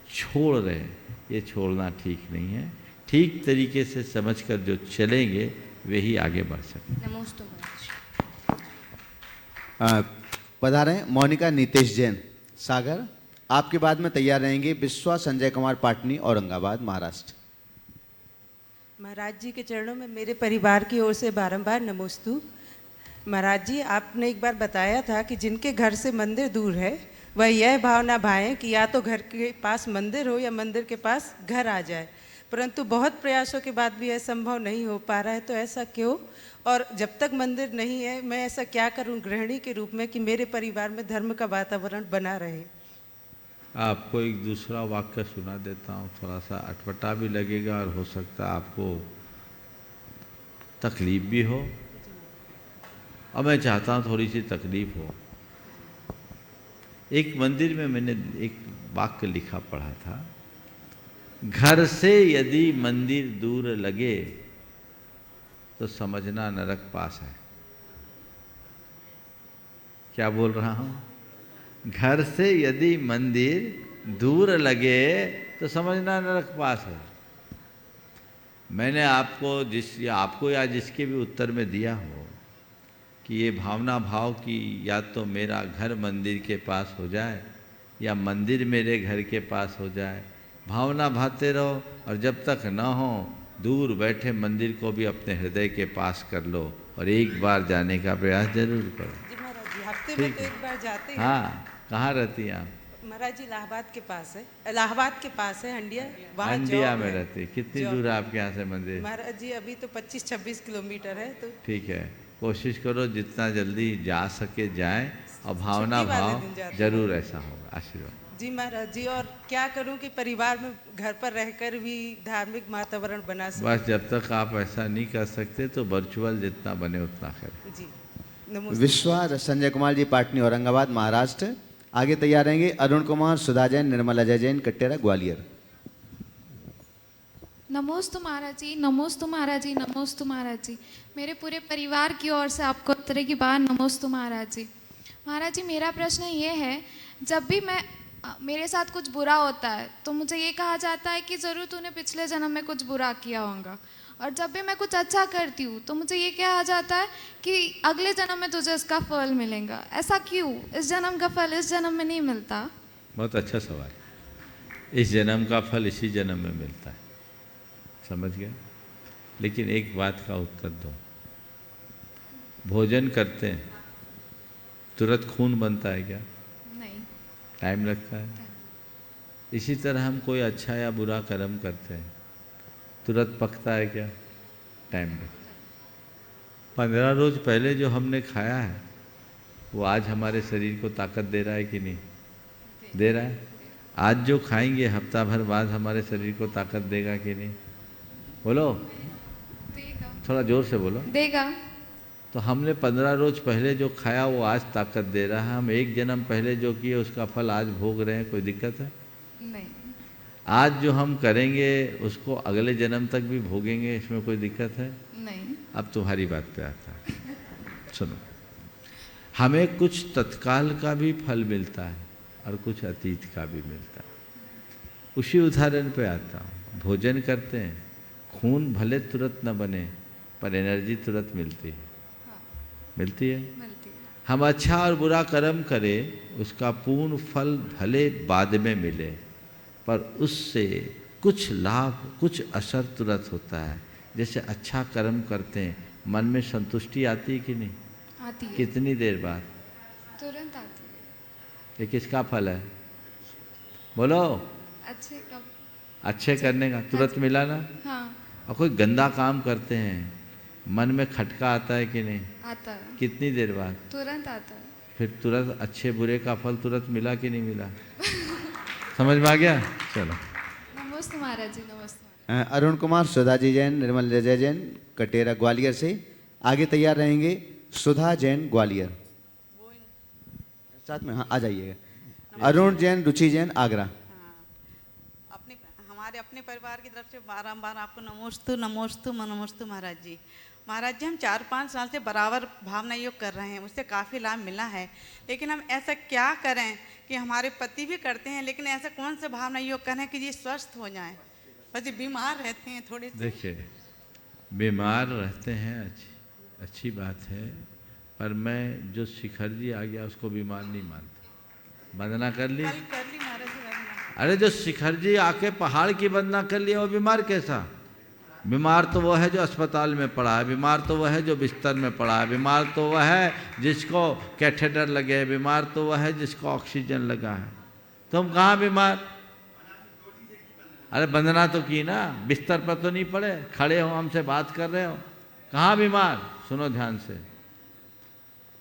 छोड़ रहे हैं। ये छोड़ना ठीक नहीं है। ठीक तरीके से समझकर जो चलेंगे वे ही आगे बढ़ सकें। नमोस्तु पधारें मोनिका नीतेश जैन। सागर, आपके बाद में तैयार रहेंगे विश्वा संजय कुमार पाटनी, औरंगाबाद, महाराष्ट्र। महाराज जी के चरणों में मेरे परिवार की ओर से बारंबार नमोस्तु। महाराज जी, आपने एक बार बताया था कि जिनके घर से मंदिर दूर है वह यह भावना भाएं कि या तो घर के पास मंदिर हो या मंदिर के पास घर आ जाए, परंतु बहुत प्रयासों के बाद भी यह संभव नहीं हो पा रहा है। तो ऐसा क्यों? और जब तक मंदिर नहीं है मैं ऐसा क्या करूं गृहिणी के रूप में कि मेरे परिवार में धर्म का वातावरण बना रहे? आपको एक दूसरा वाक्य सुना देता हूँ, थोड़ा सा अटपटा भी लगेगा और हो सकता है आपको तकलीफ भी हो, और मैं चाहता हूँ थोड़ी सी तकलीफ हो। एक मंदिर में मैंने एक वाक्य लिखा पढ़ा था, घर से यदि मंदिर दूर लगे तो समझना नरक पास है। क्या बोल रहा हूँ? घर से यदि मंदिर दूर लगे तो समझना नरक पास है। मैंने आपको या जिसके भी उत्तर में दिया हो कि ये भावना भाव कि या तो मेरा घर मंदिर के पास हो जाए या मंदिर मेरे घर के पास हो जाए, भावना भाते रहो, और जब तक न हो दूर बैठे मंदिर को भी अपने हृदय के पास कर लो और एक बार जाने का प्रयास जरूर करो। जी महाराज जी, हफ्ते में तो एक बार जाते हैं। हाँ, कहाँ रहती हैं आप? महाराज जी इलाहाबाद के पास है, इलाहाबाद के पास है हंडिया, वहाँ हंडिया जॉब में है। रहती। कितनी जॉब। दूर है आपके यहाँ से मंदिर? महाराज जी अभी तो 25-26 किलोमीटर है। तो ठीक है, कोशिश करो जितना जल्दी जा सके जाएं, और भावना छुट्टी वाले भाव दिन जाते हैं। जरूर ऐसा होगा। आशीर्वाद। जी महाराज जी, और क्या करूं कि परिवार में घर पर रहकर भी धार्मिक वातावरण बना सकूं? बस जब तक आप ऐसा नहीं कर सकते तो वर्चुअल जितना बने उतना करें। जी नमस्ते। विश्वा संजय कुमार जी पाटनी, औरंगाबाद, महाराष्ट्र। आगे तैयार रहेंगे अरुण कुमार, सुधा जैन, निर्मला अजय जैन, कट्टेरा, ग्वालियर। नमोस्तु महाराज जी, नमोस्तु महाराज जी, नमोस्तु महाराज जी। मेरे पूरे परिवार की ओर से आपको तरह की बार नमोस्तु महाराज जी। महाराज जी, मेरा प्रश्न ये है, जब भी मेरे साथ कुछ बुरा होता है तो मुझे ये कहा जाता है कि ज़रूर तूने पिछले जन्म में कुछ बुरा किया होगा, और जब भी मैं कुछ अच्छा करती हूँ तो मुझे ये कहा जाता है कि अगले जन्म में तुझे इसका फल मिलेगा। ऐसा क्यों? इस जन्म का फल इस जन्म में नहीं मिलता? बहुत अच्छा सवाल। इस जन्म का फल इसी जन्म में मिलता है, समझ गए? लेकिन एक बात का उत्तर दो, भोजन करते हैं तुरंत खून बनता है क्या? नहीं। टाइम लगता है। इसी तरह हम कोई अच्छा या बुरा कर्म करते हैं तुरंत पकता है क्या? टाइम लगता है। 15 रोज पहले जो हमने खाया है वो आज हमारे शरीर को ताकत दे रहा है कि नहीं दे रहा है? आज जो खाएंगे हफ्ता भर बाद हमारे शरीर को ताकत देगा कि नहीं? बोलो, देगा। थोड़ा जोर से बोलो। देगा। तो हमने 15 रोज पहले जो खाया वो आज ताकत दे रहा है। हम एक जन्म पहले जो किए उसका फल आज भोग रहे हैं, कोई दिक्कत है? नहीं। आज जो हम करेंगे उसको अगले जन्म तक भी भोगेंगे, इसमें कोई दिक्कत है? नहीं। अब तुम्हारी बात पे आता है। सुनो, हमें कुछ तत्काल का भी फल मिलता है और कुछ अतीत का भी मिलता है। उसी उदाहरण पे आता हूँ। भोजन करते हैं, खून भले तुरंत न बने पर एनर्जी तुरंत मिलती है। मिलती है। मिलती है। हम अच्छा और बुरा कर्म करें उसका पूर्ण फल भले बाद में मिले पर उससे कुछ लाभ कुछ असर तुरंत होता है। जैसे अच्छा कर्म करते हैं मन में संतुष्टि आती है कि नहीं? आती है। कितनी देर बाद? तुरंत आती है। ये किसका फल है? बोलो। अच्छे कब? अच्छे करने का तुरंत मिला ना? हाँ। और कोई गंदा काम करते हैं मन में खटका आता है कि नहीं? आता है। कितनी देर बाद? तुरंत आता है। फिर तुरंत अच्छे बुरे का फल तुरंत मिला कि नहीं मिला? समझ में आ गया? चलो। नमस्ते महाराज जी। नमस्ते। अरुण कुमार, सुधा जी जैन, निर्मल रजय जैन, कटेरा ग्वालियर से। आगे तैयार रहेंगे सुधा जैन ग्वालियर। साथ में हाँ आ जाइएगा। अरुण जैन, रुचि जैन, आगरा। हमारे अपने परिवार की तरफ से बारंबार आपको नमोस्तु नमोस्तु नमोस्तु महाराज जी। महाराज जी, हम 4-5 साल से बराबर भावना योग कर रहे हैं, उससे काफ़ी लाभ मिला है। लेकिन हम ऐसा क्या करें कि हमारे पति भी करते हैं, लेकिन ऐसा कौन सा भावना योग करें कि ये स्वस्थ हो जाएं? पति बीमार रहते हैं थोड़े से। देखिए, बीमार रहते हैं अच्छी बात है, पर मैं जो शिखर जी आ गया उसको बीमार नहीं मानता। वंदना कर ली? कल कर ली महाराज जी वंदना। अरे जो शिखर जी आके पहाड़ की वंदना कर लिया वो बीमार कैसा? बीमार तो वो है जो अस्पताल में पड़ा है, बीमार तो वो है जो बिस्तर में पड़ा है, बीमार तो वह है जिसको कैथेटर लगे है, बीमार तो वह है जिसको ऑक्सीजन लगा है। तुम कहाँ बीमार? अरे वंदना तो की ना, बिस्तर पर तो नहीं पड़े, खड़े हो हमसे बात कर रहे हो, कहाँ बीमार? सुनो ध्यान से,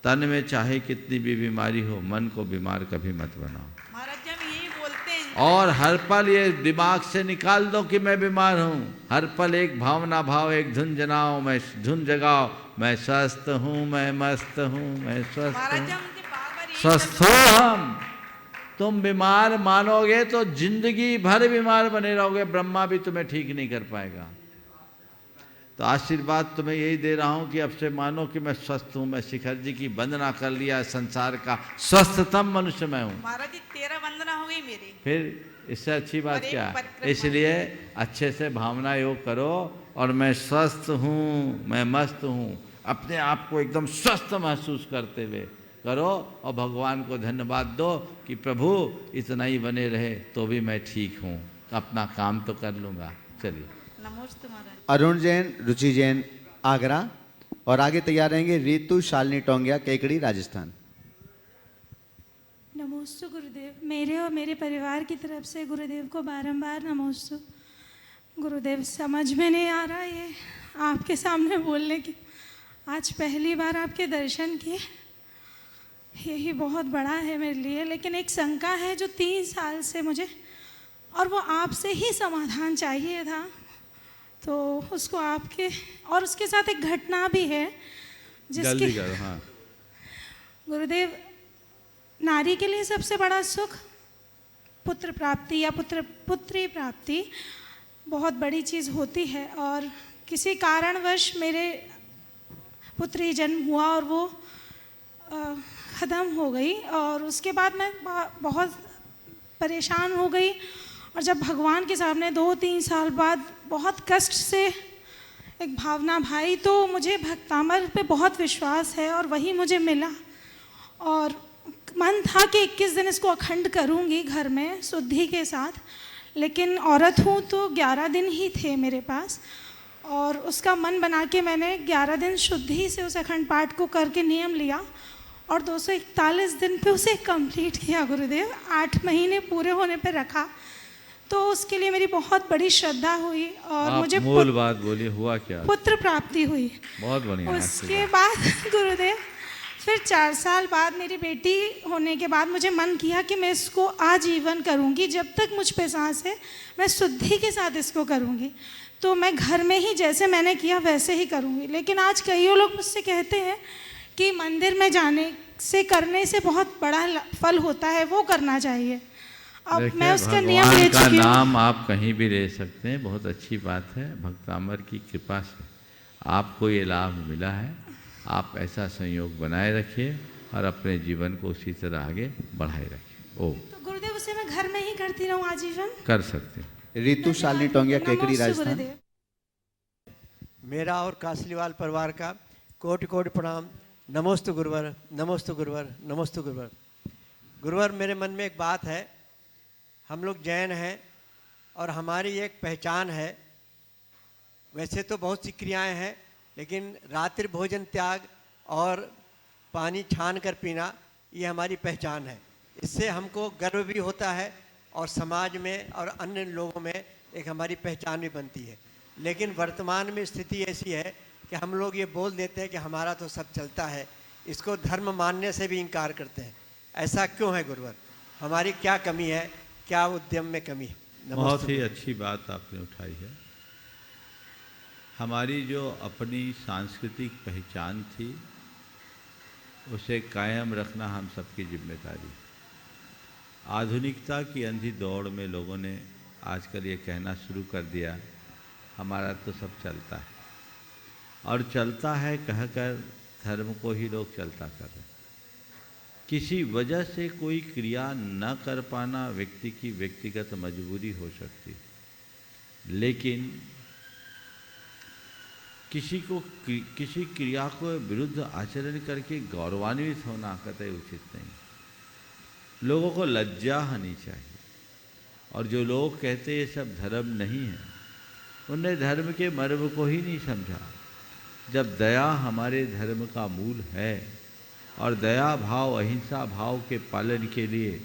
तन में चाहे कितनी भी बीमारी हो मन को बीमार कभी मत बनाओ। महाराज जी हम यही बोलते हैं। और हर पल ये दिमाग से निकाल दो कि मैं बीमार हूँ। हर पल एक भावना भाव, एक धुन जनाओ, मैं धुन जगाओ, मैं स्वस्थ हूँ, मैं मस्त हूँ, मैं स्वस्थ महाराज हूँ। जी हम उनसे बार-बार यही स्वस्थ हो हम। तुम बीमार मानोगे तो जिंदगी भर बीमार बने रहोगे, ब्रह्मा भी तुम्हें ठीक नहीं कर पाएगा। तो आशीर्वाद तुम्हें यही दे रहा हूँ कि अब से मानो कि मैं स्वस्थ हूँ, मैं शिखर जी की वंदना कर लिया, संसार का स्वस्थतम मनुष्य मैं हूँ। महाराज जी 13 वंदना हो गई मेरी। फिर इससे अच्छी बात और एक क्या है? परिक्रमा। इसलिए अच्छे से भावना योग करो और मैं स्वस्थ हूँ, मैं मस्त हूँ, अपने आप को एकदम स्वस्थ महसूस करते हुए करो और भगवान को धन्यवाद दो कि प्रभु इतना ही बने रहे तो भी मैं ठीक हूँ, अपना काम तो कर लूँगा। चलिए। नमोस्तु महाराज। अरुण जैन, रुचि जैन, आगरा। और आगे तैयार रहेंगे रितु शालिनी टोंगिया, केकड़ी, राजस्थान। नमोस्तु गुरुदेव। मेरे और मेरे परिवार की तरफ से गुरुदेव को बारंबार नमोस्तु। गुरुदेव समझ में नहीं आ रहा ये आपके सामने बोलने की। आज पहली बार आपके दर्शन किए, यही बहुत बड़ा है मेरे लिए। लेकिन एक शंका है जो 3 साल से मुझे, और वो आपसे ही समाधान चाहिए था, तो उसको आपके, और उसके साथ एक घटना भी है जिसकी। हाँ। गुरुदेव, नारी के लिए सबसे बड़ा सुख पुत्र प्राप्ति या पुत्री प्राप्ति बहुत बड़ी चीज़ होती है। और किसी कारणवश मेरे पुत्री जन्म हुआ और वो ख़त्म हो गई, और उसके बाद मैं बहुत परेशान हो गई। और जब भगवान के सामने 2-3 साल बाद बहुत कष्ट से एक भावना भाई, तो मुझे भक्तामर पे बहुत विश्वास है और वही मुझे मिला। और मन था कि 21 दिन इसको अखंड करूंगी घर में शुद्धि के साथ, लेकिन औरत हूँ तो 11 दिन ही थे मेरे पास। और उसका मन बना के मैंने 11 दिन शुद्धि से उस अखंड पाठ को करके नियम लिया और 241 दिन पे उसे कंप्लीट किया गुरुदेव। 8 महीने पूरे होने पे रखा, तो उसके लिए मेरी बहुत बड़ी श्रद्धा हुई और आप मुझे मूल बात बोलिए, हुआ क्या? पुत्र प्राप्ति हुई। बहुत बढ़िया। उसके बाद गुरुदेव फिर 4 साल बाद मेरी बेटी होने के बाद मुझे मन किया कि मैं इसको आजीवन करूंगी, जब तक मुझ पे सांस है मैं शुद्धि के साथ इसको करूंगी। तो मैं घर में ही जैसे मैंने किया वैसे ही करूंगी। लेकिन आज कई लोग मुझसे कहते हैं कि मंदिर में जाने से, करने से बहुत बड़ा फल होता है, वो करना चाहिए। अब मैं उसका नियम ले भगवान का चुकी हूँ। नाम आप कहीं भी ले सकते हैं, बहुत अच्छी बात है। भक्तामर की कृपा से आपको ये लाभ मिला है। आप ऐसा संयोग बनाए रखिए और अपने जीवन को उसी तरह आगे बढ़ाए रखिए। ओ तो गुरुदेव उसे मैं घर में ही करती रहूं आजीवन? कर सकते हैं। रितु शालिनी टोंगिया, केकड़ी, नमोस्तु राजस्थान। गुरुदेव। मेरा और कासलीवाल परिवार का कोटि कोटि प्रणाम। नमोस्तु गुरुवर, नमोस्तु गुरुवर, नमोस्तु गुरुवर। गुरुवर, मेरे मन में एक बात है। हम लोग जैन हैं और हमारी एक पहचान है। वैसे तो बहुत सी क्रियाएं हैं, लेकिन रात्रि भोजन त्याग और पानी छान कर पीना, ये हमारी पहचान है। इससे हमको गर्व भी होता है और समाज में और अन्य लोगों में एक हमारी पहचान भी बनती है। लेकिन वर्तमान में स्थिति ऐसी है कि हम लोग ये बोल देते हैं कि हमारा तो सब चलता है, इसको धर्म मानने से भी इनकार करते हैं। ऐसा क्यों है गुरुवर? हमारी क्या कमी है, क्या उद्यम में कमी है? बहुत ही अच्छी बात आपने उठाई है। हमारी जो अपनी सांस्कृतिक पहचान थी उसे कायम रखना हम सबकी जिम्मेदारी। आधुनिकता की अंधी दौड़ में लोगों ने आजकल ये कहना शुरू कर दिया हमारा तो सब चलता है, और चलता है कहकर धर्म को ही लोग चलता कर रहे हैं। किसी वजह से कोई क्रिया न कर पाना व्यक्ति की व्यक्तिगत मजबूरी हो सकती, लेकिन किसी क्रिया को विरुद्ध आचरण करके गौरवान्वित होना कतई उचित नहीं। लोगों को लज्जा होनी चाहिए। और जो लोग कहते ये सब धर्म नहीं है, उन्हें धर्म के मर्म को ही नहीं समझा। जब दया हमारे धर्म का मूल है और दया भाव, अहिंसा भाव के पालन के लिए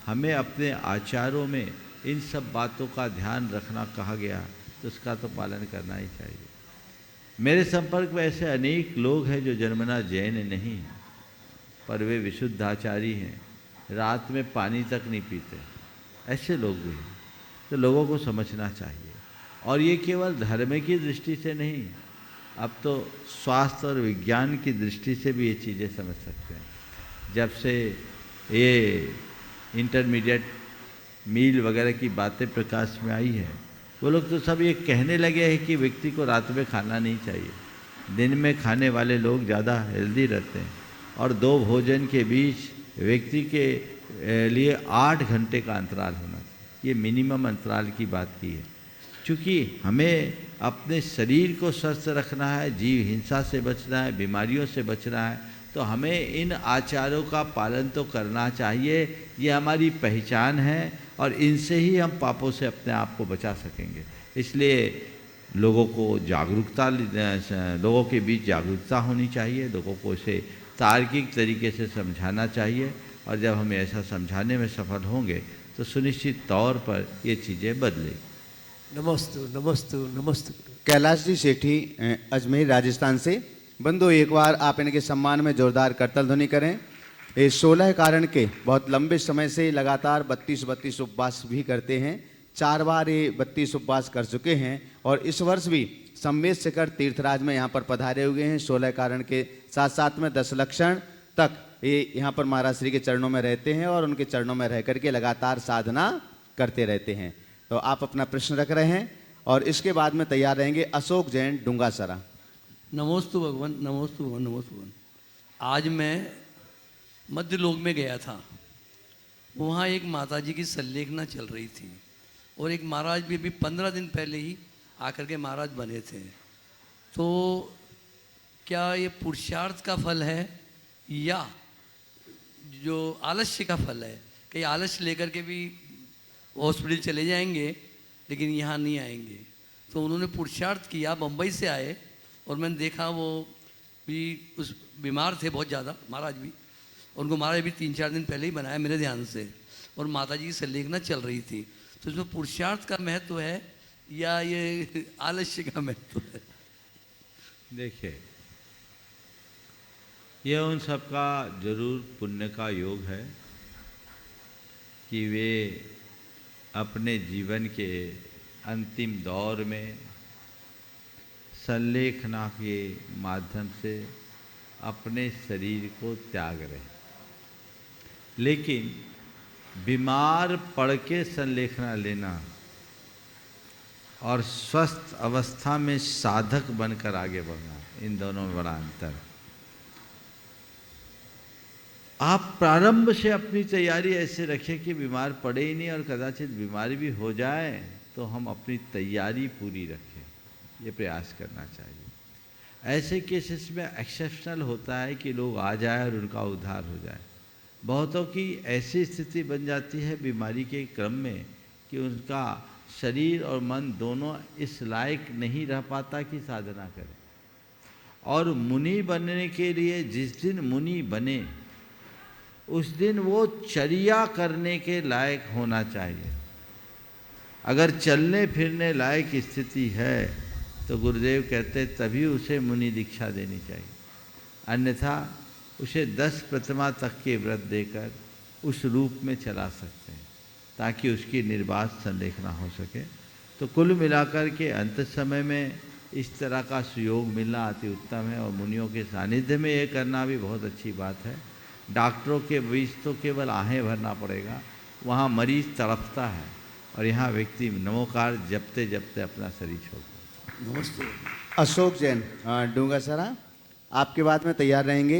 हमें अपने आचारों में इन सब बातों का ध्यान रखना कहा गया, तो उसका तो पालन करना ही चाहिए। मेरे संपर्क में ऐसे अनेक लोग हैं जो जन्मना जैन नहीं हैं, पर वे विशुद्धाचारी हैं, रात में पानी तक नहीं पीते। ऐसे लोग भी हैं, तो लोगों को समझना चाहिए। और ये केवल धर्म की दृष्टि से नहीं, अब तो स्वास्थ्य और विज्ञान की दृष्टि से भी ये चीज़ें समझ सकते हैं। जब से ये इंटरमीडिएट मील वगैरह की बातें प्रकाश में आई है, वो लोग तो सब ये कहने लगे हैं कि व्यक्ति को रात में खाना नहीं चाहिए। दिन में खाने वाले लोग ज़्यादा हेल्दी रहते हैं, और 2 भोजन के बीच व्यक्ति के लिए 8 घंटे का अंतराल होना चाहिए। ये मिनिमम अंतराल की बात की है। क्योंकि हमें अपने शरीर को स्वस्थ रखना है, जीव हिंसा से बचना है, बीमारियों से बचना है, तो हमें इन आचारों का पालन तो करना चाहिए। ये हमारी पहचान है और इनसे ही हम पापों से अपने आप को बचा सकेंगे। इसलिए लोगों को जागरूकता, लोगों के बीच जागरूकता होनी चाहिए। लोगों को इसे तार्किक तरीके से समझाना चाहिए, और जब हम ऐसा समझाने में सफल होंगे तो सुनिश्चित तौर पर ये चीज़ें बदलेंगी। नमोस्तु, नमोस्तु, नमोस्तु। कैलाश जी सेठी, अजमेर, राजस्थान से। बंधु, एक बार आप इनके सम्मान में जोरदार करतल ध्वनि करें। ये 16 कारण के बहुत लंबे समय से लगातार 32 उपवास भी करते हैं। 4 बार ये 32 उपवास कर चुके हैं, और इस वर्ष भी सम्मेद शिखर तीर्थराज में यहाँ पर पधारे हुए हैं। 16 कारण के साथ साथ में 10 लक्षण तक ये यहाँ पर महाराज श्री के चरणों में रहते हैं, और उनके चरणों में रह करके लगातार साधना करते रहते हैं। तो आप अपना प्रश्न रख रहे हैं, और इसके बाद में तैयार रहेंगे अशोक जैन, डूंगासरा। नमोस्तु भगवान, नमोस्तु भगवान, नमोस्तु भगवान। आज मैं मध्य लोक में गया था। वहाँ एक माताजी की संलेखना चल रही थी, और एक महाराज भी अभी 15 दिन पहले ही आकर के महाराज बने थे। तो क्या ये पुरुषार्थ का फल है या जो आलस्य का फल है? कि आलस्य लेकर के भी हॉस्पिटल चले जाएंगे लेकिन यहाँ नहीं आएंगे। तो उन्होंने पुरुषार्थ किया, बम्बई से आए और मैंने देखा वो भी उस बीमार थे बहुत ज़्यादा महाराज भी, उनको महाराज भी 3-4 दिन पहले ही बनाया मेरे ध्यान से, और माता जी की संलेखना चल रही थी। तो इसमें पुरुषार्थ का महत्व है या ये आलस्य का महत्व है? देखिए, यह उन सबका जरूर पुण्य का योग है कि वे अपने जीवन के अंतिम दौर में संलेखना के माध्यम से अपने शरीर को त्याग रहे। लेकिन बीमार पड़ के संलेखना लेना और स्वस्थ अवस्था में साधक बनकर आगे बढ़ना, इन दोनों में बड़ा अंतर है। आप प्रारंभ से अपनी तैयारी ऐसे रखें कि बीमार पड़े ही नहीं, और कदाचित बीमारी भी हो जाए तो हम अपनी तैयारी पूरी रखें, ये प्रयास करना चाहिए। ऐसे केसेस में एक्सेप्शनल होता है कि लोग आ जाए और उनका उद्धार हो जाए। बहुतों की ऐसी स्थिति बन जाती है बीमारी के क्रम में कि उनका शरीर और मन दोनों इस लायक नहीं रह पाता कि साधना करे। और मुनि बनने के लिए जिस दिन मुनि बने उस दिन वो चर्या करने के लायक होना चाहिए। अगर चलने फिरने लायक स्थिति है तो गुरुदेव कहते तभी उसे मुनि दीक्षा देनी चाहिए, अन्यथा उसे 10 प्रतिमा तक के व्रत देकर उस रूप में चला सकते हैं ताकि उसकी निर्बाध संलेखना हो सके। तो कुल मिलाकर के अंत समय में इस तरह का सुयोग मिलना अति उत्तम है, और मुनियों के सानिध्य में ये करना भी बहुत अच्छी बात है। डॉक्टरों के बीच तो केवल आहें भरना पड़ेगा, वहाँ मरीज तड़पता है और यहाँ व्यक्ति नमोकार जपते जपते अपना शरीर छोड़ता। नमस्ते। अशोक जैन डूंगासरा, आपके बाद में तैयार रहेंगे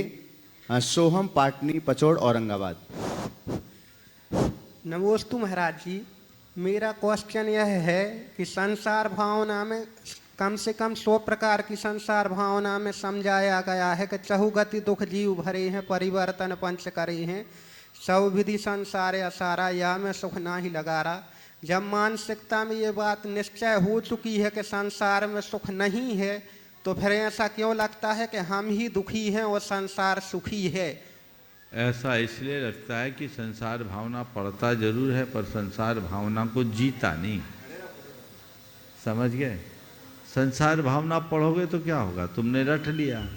सोहम पाटनी पचोड़ औरंगाबाद। नमोस्तु महाराज जी, मेरा क्वेश्चन यह है कि संसार भावना में कम से कम 100 प्रकार की संसार भावना में समझाया गया है कि चहुगति दुख जीव भरे हैं, परिवर्तन पंच करे हैं, सब विधि संसार असारा, या में सुख ना ही लगारा। जब मानसिकता में ये बात निश्चय हो चुकी है कि संसार में सुख नहीं है, तो फिर ऐसा क्यों लगता है कि हम ही दुखी हैं और संसार सुखी है? ऐसा इसलिए लगता है कि संसार भावना पढ़ता जरूर है पर संसार भावना को जीता नहीं। समझ गए? संसार भावना पढ़ोगे तो क्या होगा, तुमने रट लिया।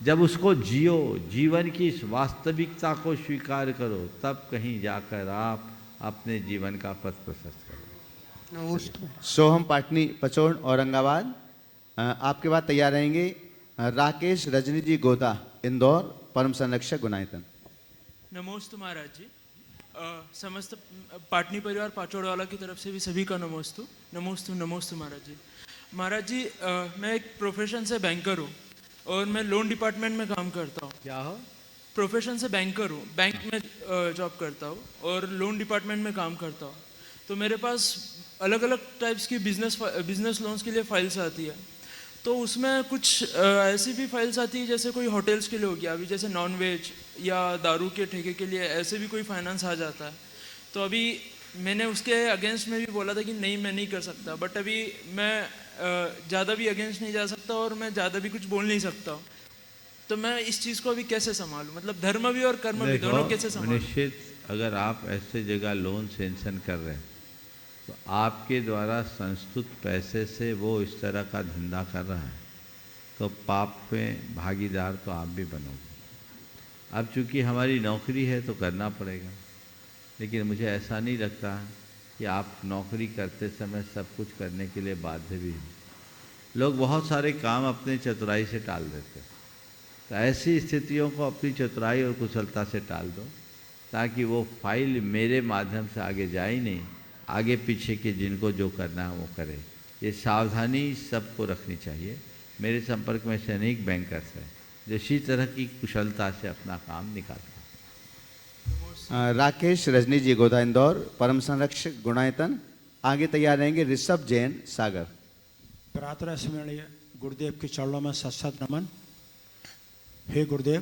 जब उसको जियो, जीवन की इस वास्तविकता को स्वीकार करो, तब कहीं जाकर आप अपने जीवन का पथ प्रशस्त करो। सोहम पाटनी पचोड़ औरंगाबाद, आपके बाद तैयार रहेंगे राकेश रजनी जी गोदा इंदौर, परम संरक्षक गुनायतन। नमोस्तु महाराज जी। समस्त पाटनी परिवार पाचोड़वाला की तरफ से भी सभी का नमोस्तु। नमोस्तु नमोस्तु महाराज जी। महाराज जी, मैं एक प्रोफेशन से बैंकर हूँ और मैं लोन डिपार्टमेंट में काम करता हूँ। क्या हो? प्रोफेशन से बैंकर हूँ, बैंक में जॉब करता हूँ और लोन डिपार्टमेंट में काम करता हूँ। तो मेरे पास अलग अलग टाइप्स की बिजनेस लोन्स के लिए फाइल्स आती है। तो उसमें कुछ ऐसी भी फाइल्स आती है जैसे कोई होटल्स के लिए हो गया, अभी जैसे नॉन वेज या दारू के ठेके के लिए ऐसे भी कोई फाइनेंस आ जाता है। तो अभी मैंने उसके अगेंस्ट में भी बोला था कि नहीं, मैं नहीं कर सकता, बट अभी मैं ज़्यादा भी अगेंस्ट नहीं जा सकता और मैं ज़्यादा भी कुछ बोल नहीं सकता। तो मैं इस चीज़ को अभी कैसे संभालूं, मतलब धर्म भी और कर्म भी दोनों कैसे संभालूं? निश्चित, अगर आप ऐसे जगह लोन सेंक्शन कर रहे हैं तो आपके द्वारा संस्तुत पैसे से वो इस तरह का धंधा कर रहा है, तो पाप में भागीदार तो आप भी बनोगे। अब चूंकि हमारी नौकरी है तो करना पड़ेगा, लेकिन मुझे ऐसा नहीं लगता कि आप नौकरी करते समय सब कुछ करने के लिए बाध्य भी हैं। लोग बहुत सारे काम अपने चतुराई से टाल देते हैं, तो ऐसी स्थितियों को अपनी चतुराई और कुशलता से टाल दो, ताकि वो फाइल मेरे माध्यम से आगे जाए ही नहीं, आगे पीछे के जिनको जो करना है वो करे। ये सावधानी सबको रखनी चाहिए। मेरे संपर्क में से अनेक बैंकर्स हैं जो इसी तरह की कुशलता से अपना काम निकालते हैं। राकेश रजनी जी गोदा इंदौर, परम संरक्षक गुणायतन। आगे तैयार रहेंगे ऋषभ जैन सागर। प्रातः स्मरणीय गुरुदेव के चरणों में सत नमन। हे गुरुदेव,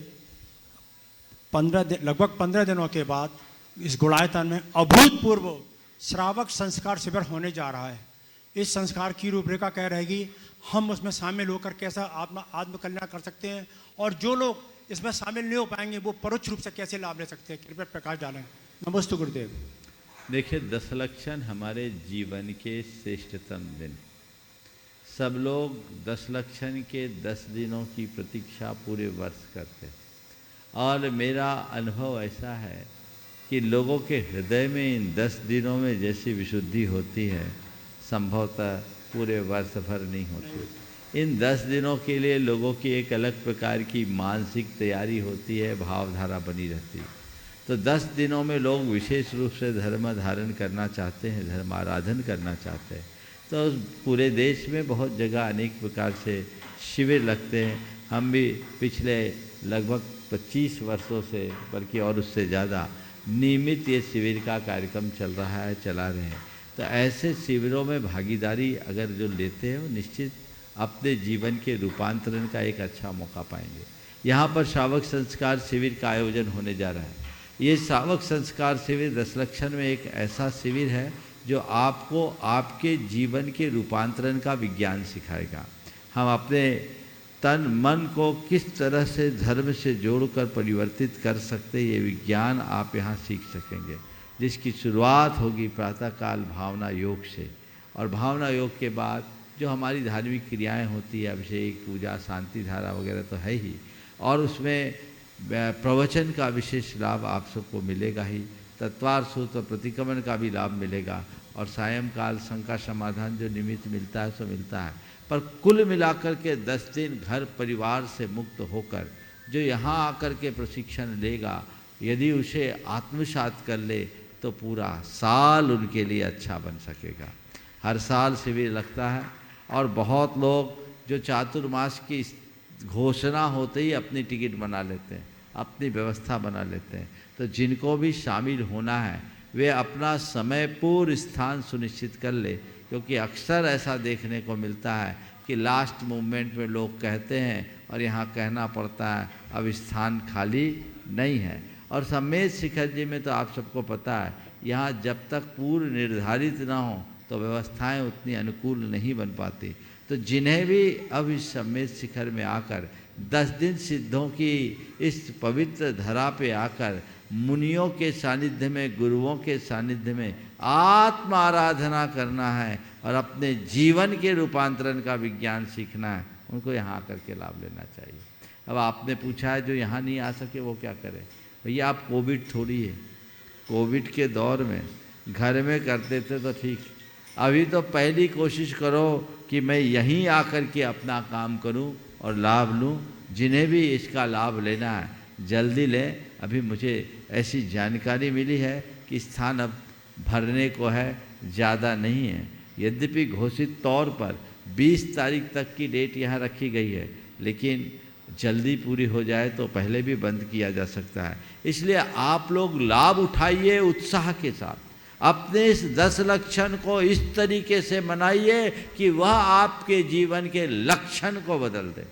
लगभग 15 दिनों के बाद इस गुणायतन में अभूतपूर्व श्रावक संस्कार शिविर होने जा रहा है। इस संस्कार की रूपरेखा क्या रहेगी, हम उसमें शामिल होकर कैसा आत्मकल्याण कर सकते हैं, और जो लोग इसमें शामिल नहीं हो पाएंगे वो परोक्ष रूप से कैसे लाभ ले सकते हैं, कृपया प्रकाश डालें। नमस्ते गुरुदेव। देखिए, 10 लक्षण हमारे जीवन के श्रेष्ठतम दिन। सब लोग 10 लक्षण के 10 दिनों की प्रतीक्षा पूरे वर्ष करते हैं, और मेरा अनुभव ऐसा है कि लोगों के हृदय में इन 10 दिनों में जैसी विशुद्धि होती है, संभवतः पूरे वर्ष भर नहीं होती। इन 10 दिनों के लिए लोगों की एक अलग प्रकार की मानसिक तैयारी होती है, भावधारा बनी रहती है। तो 10 दिनों में लोग विशेष रूप से धर्म धारण करना चाहते हैं, धर्म आराधन करना चाहते हैं। तो पूरे देश में बहुत जगह अनेक प्रकार से शिविर लगते हैं। हम भी पिछले लगभग 25 वर्षों से, बल्कि और उससे ज़्यादा, नियमित ये शिविर का कार्यक्रम चल रहा है, चला रहे हैं। तो ऐसे शिविरों में भागीदारी अगर जो लेते हैं, वो निश्चित अपने जीवन के रूपांतरण का एक अच्छा मौका पाएंगे। यहाँ पर श्रावक संस्कार शिविर का आयोजन होने जा रहा है। ये श्रावक संस्कार शिविर 10 लक्षण में एक ऐसा शिविर है जो आपको आपके जीवन के रूपांतरण का विज्ञान सिखाएगा। हम अपने तन मन को किस तरह से धर्म से जोड़कर परिवर्तित कर सकते, ये विज्ञान आप यहाँ सीख सकेंगे, जिसकी शुरुआत होगी प्रातःकाल भावना योग से। और भावना योग के बाद जो हमारी धार्मिक क्रियाएं होती है, अभिषेक, पूजा, शांति धारा वगैरह तो है ही, और उसमें प्रवचन का विशेष लाभ आप सबको मिलेगा ही, तत्वार सूत्र प्रतिक्रमण का भी लाभ मिलेगा, और सायंकाल शंका समाधान जो निमित्त मिलता है सो मिलता है। पर कुल मिलाकर के 10 दिन घर परिवार से मुक्त होकर जो यहाँ आकर के प्रशिक्षण लेगा, यदि उसे आत्मसात कर ले तो पूरा साल उनके लिए अच्छा बन सकेगा। हर साल शिविर लगता है, और बहुत लोग जो चातुर्मास की घोषणा होते ही अपनी टिकट बना लेते हैं, अपनी व्यवस्था बना लेते हैं। तो जिनको भी शामिल होना है वे अपना समय पूर्व स्थान सुनिश्चित कर ले, क्योंकि अक्सर ऐसा देखने को मिलता है कि लास्ट मोमेंट में लोग कहते हैं और यहाँ कहना पड़ता है अब स्थान खाली नहीं है। और सम्मेद शिखर जी में तो आप सबको पता है, यहाँ जब तक पूर्व निर्धारित ना हो तो व्यवस्थाएं उतनी अनुकूल नहीं बन पाती। तो जिन्हें भी अब इस सम्मेद शिखर में आकर 10 दिन सिद्धों की इस पवित्र धरा पे आकर मुनियों के सानिध्य में, गुरुओं के सानिध्य में आत्म आराधना करना है और अपने जीवन के रूपांतरण का विज्ञान सीखना है, उनको यहाँ आकर के लाभ लेना चाहिए। अब आपने पूछा है जो यहाँ नहीं आ सके वो क्या करें। भैया आप कोविड थोड़ी है, कोविड के दौर में घर में करते थे तो ठीक, अभी तो पहली कोशिश करो कि मैं यहीं आकर के अपना काम करूं और लाभ लूं। जिन्हें भी इसका लाभ लेना है जल्दी लें। अभी मुझे ऐसी जानकारी मिली है कि स्थान अब भरने को है, ज़्यादा नहीं है। यद्यपि घोषित तौर पर 20 तारीख तक की डेट यहाँ रखी गई है, लेकिन जल्दी पूरी हो जाए तो पहले भी बंद किया जा सकता है। इसलिए आप लोग लाभ उठाइए उत्साह के साथ, अपने इस 10 लक्षण को इस तरीके से मनाइए कि वह आपके जीवन के लक्षण को बदल दे,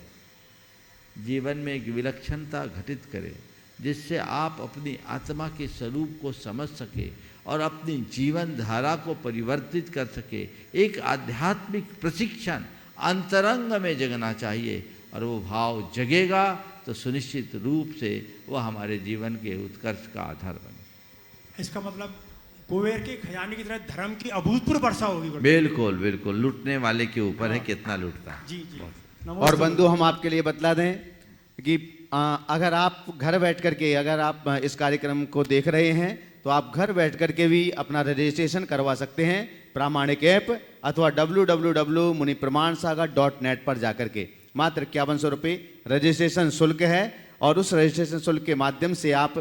जीवन में एक विलक्षणता घटित करे, जिससे आप अपनी आत्मा के स्वरूप को समझ सके और अपनी जीवन धारा को परिवर्तित कर सके। एक आध्यात्मिक प्रशिक्षण अंतरंग में जगना चाहिए, और वो भाव जगेगा तो सुनिश्चित रूप से वह हमारे जीवन के उत्कर्ष का आधार बने। इसका मतलब कुबेर के खजाने की तरह धर्म की अभूतपूर्व वर्षा होगी। बिल्कुल बिल्कुल, लूटने वाले के ऊपर है कितना लूटता है। जी जी। और बंधु हम आपके लिए बतला दें कि अगर आप घर बैठ करके, अगर आप इस कार्यक्रम को देख रहे हैं तो आप घर बैठ करके भी अपना रजिस्ट्रेशन करवा सकते हैं प्रामाणिक ऐप अथवा www.munipramansagar.net पर जाकर के। मात्र 5100 रुपये रजिस्ट्रेशन शुल्क है, और उस रजिस्ट्रेशन शुल्क के माध्यम से आप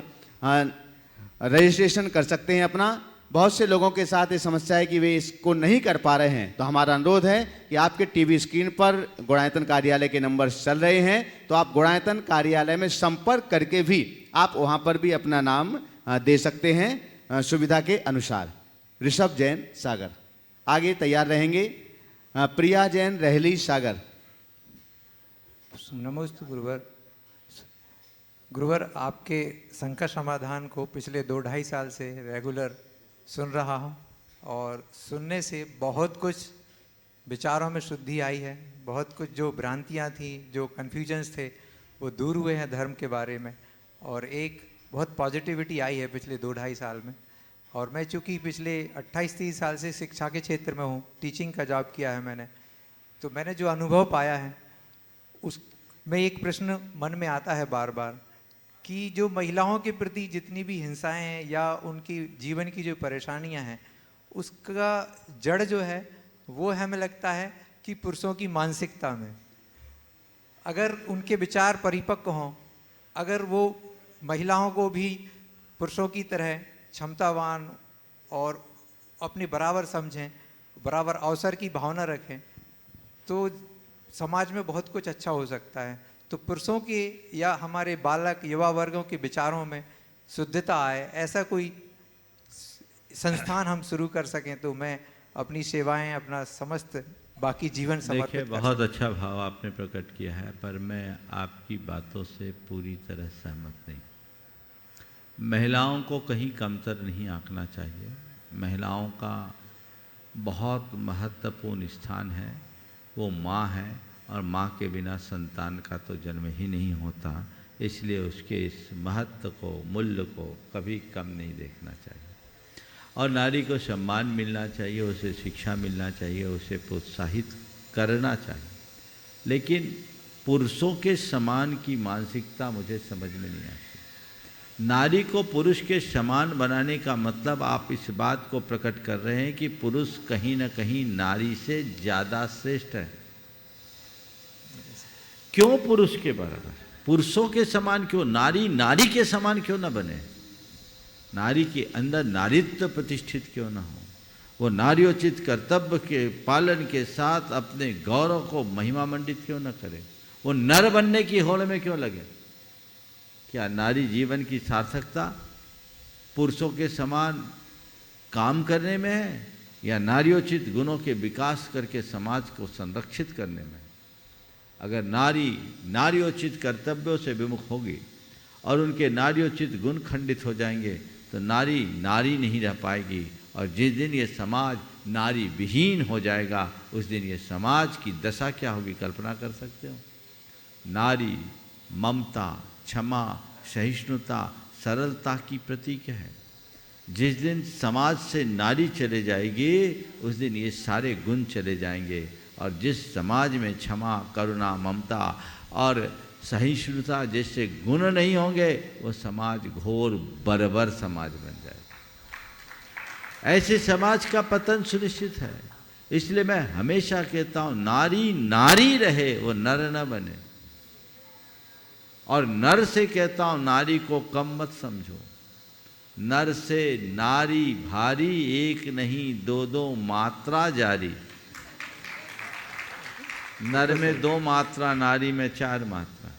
रजिस्ट्रेशन कर सकते हैं अपना। बहुत से लोगों के साथ ये समस्या है कि वे इसको नहीं कर पा रहे हैं, तो हमारा अनुरोध है कि आपके टीवी स्क्रीन पर गुणायतन कार्यालय के नंबर चल रहे हैं, तो आप गुणायतन कार्यालय में संपर्क करके भी आप वहां पर भी अपना नाम दे सकते हैं सुविधा के अनुसार। ऋषभ जैन सागर आगे तैयार रहेंगे। प्रिया जैन रहली सागर। नमस्ते गुरुवर। गुरुवर, आपके संकट समाधान को पिछले 2-2.5 साल से रेगुलर सुन रहा हूँ, और सुनने से बहुत कुछ विचारों में शुद्धि आई है, बहुत कुछ जो भ्रांतियाँ थी, जो कन्फ्यूजन्स थे, वो दूर हुए हैं धर्म के बारे में, और एक बहुत पॉजिटिविटी आई है पिछले 2-2.5 साल में। और मैं चूँकि पिछले 28-30 साल से शिक्षा के क्षेत्र में हूँ, टीचिंग का जॉब किया है मैंने, तो मैंने जो अनुभव पाया है उसमें एक प्रश्न मन में आता है बार बार कि जो महिलाओं के प्रति जितनी भी हिंसाएं हैं या उनकी जीवन की जो परेशानियां हैं, उसका जड़ जो है वो हमें लगता है कि पुरुषों की मानसिकता में। अगर उनके विचार परिपक्व हों, अगर वो महिलाओं को भी पुरुषों की तरह क्षमतावान और अपने बराबर समझें, बराबर अवसर की भावना रखें, तो समाज में बहुत कुछ अच्छा हो सकता है। तो पुरुषों के या हमारे बालक युवा वर्गों के विचारों में शुद्धता आए, ऐसा कोई संस्थान हम शुरू कर सकें, तो मैं अपनी सेवाएं, अपना समस्त बाकी जीवन समर्पित देखिए, कर बहुत अच्छा भाव आपने प्रकट किया है, पर मैं आपकी बातों से पूरी तरह सहमत नहीं। महिलाओं को कहीं कमतर नहीं आंकना चाहिए। महिलाओं का बहुत महत्वपूर्ण स्थान है, वो माँ है, और माँ के बिना संतान का तो जन्म ही नहीं होता। इसलिए उसके इस महत्व को, मूल्य को कभी कम नहीं देखना चाहिए। और नारी को सम्मान मिलना चाहिए, उसे शिक्षा मिलना चाहिए, उसे प्रोत्साहित करना चाहिए। लेकिन पुरुषों के समान की मानसिकता मुझे समझ में नहीं आती। नारी को पुरुष के समान बनाने का मतलब आप इस बात को प्रकट कर रहे हैं कि पुरुष कहीं न कहीं नारी से ज़्यादा श्रेष्ठ है। क्यों पुरुष के बराबर? पुरुषों के समान क्यों? नारी नारी के समान क्यों न बने? नारी के अंदर नारीत्व प्रतिष्ठित क्यों न हो? वो नार्योचित कर्तव्य के पालन के साथ अपने गौरव को महिमा मंडित क्यों न करे? वो नर बनने की होड़ में क्यों लगे? क्या नारी जीवन की सार्थकता पुरुषों के समान काम करने में है, या नार्योचित गुणों के विकास करके समाज को संरक्षित करने में? अगर नारी नार्योचित कर्तव्यों से विमुख होगी और उनके नार्योचित गुण खंडित हो जाएंगे, तो नारी नारी नहीं रह पाएगी। और जिस दिन ये समाज नारी विहीन हो जाएगा, उस दिन ये समाज की दशा क्या होगी, कल्पना कर सकते हो? नारी ममता, क्षमा, सहिष्णुता, सरलता की प्रतीक है। जिस दिन समाज से नारी चले जाएगी, उस दिन ये सारे गुण चले जाएंगे। और जिस समाज में क्षमा, करुणा, ममता और सहिष्णुता जैसे गुण नहीं होंगे, वो समाज घोर बर्बर समाज बन जाएगा। ऐसे समाज का पतन सुनिश्चित है। इसलिए मैं हमेशा कहता हूँ, नारी नारी रहे, वो नर न बने। और नर से कहता हूँ, नारी को कम मत समझो। नर से नारी भारी, एक नहीं दो दो मात्रा जारी। नर में 2 मात्रा, नारी में 4 मात्रा।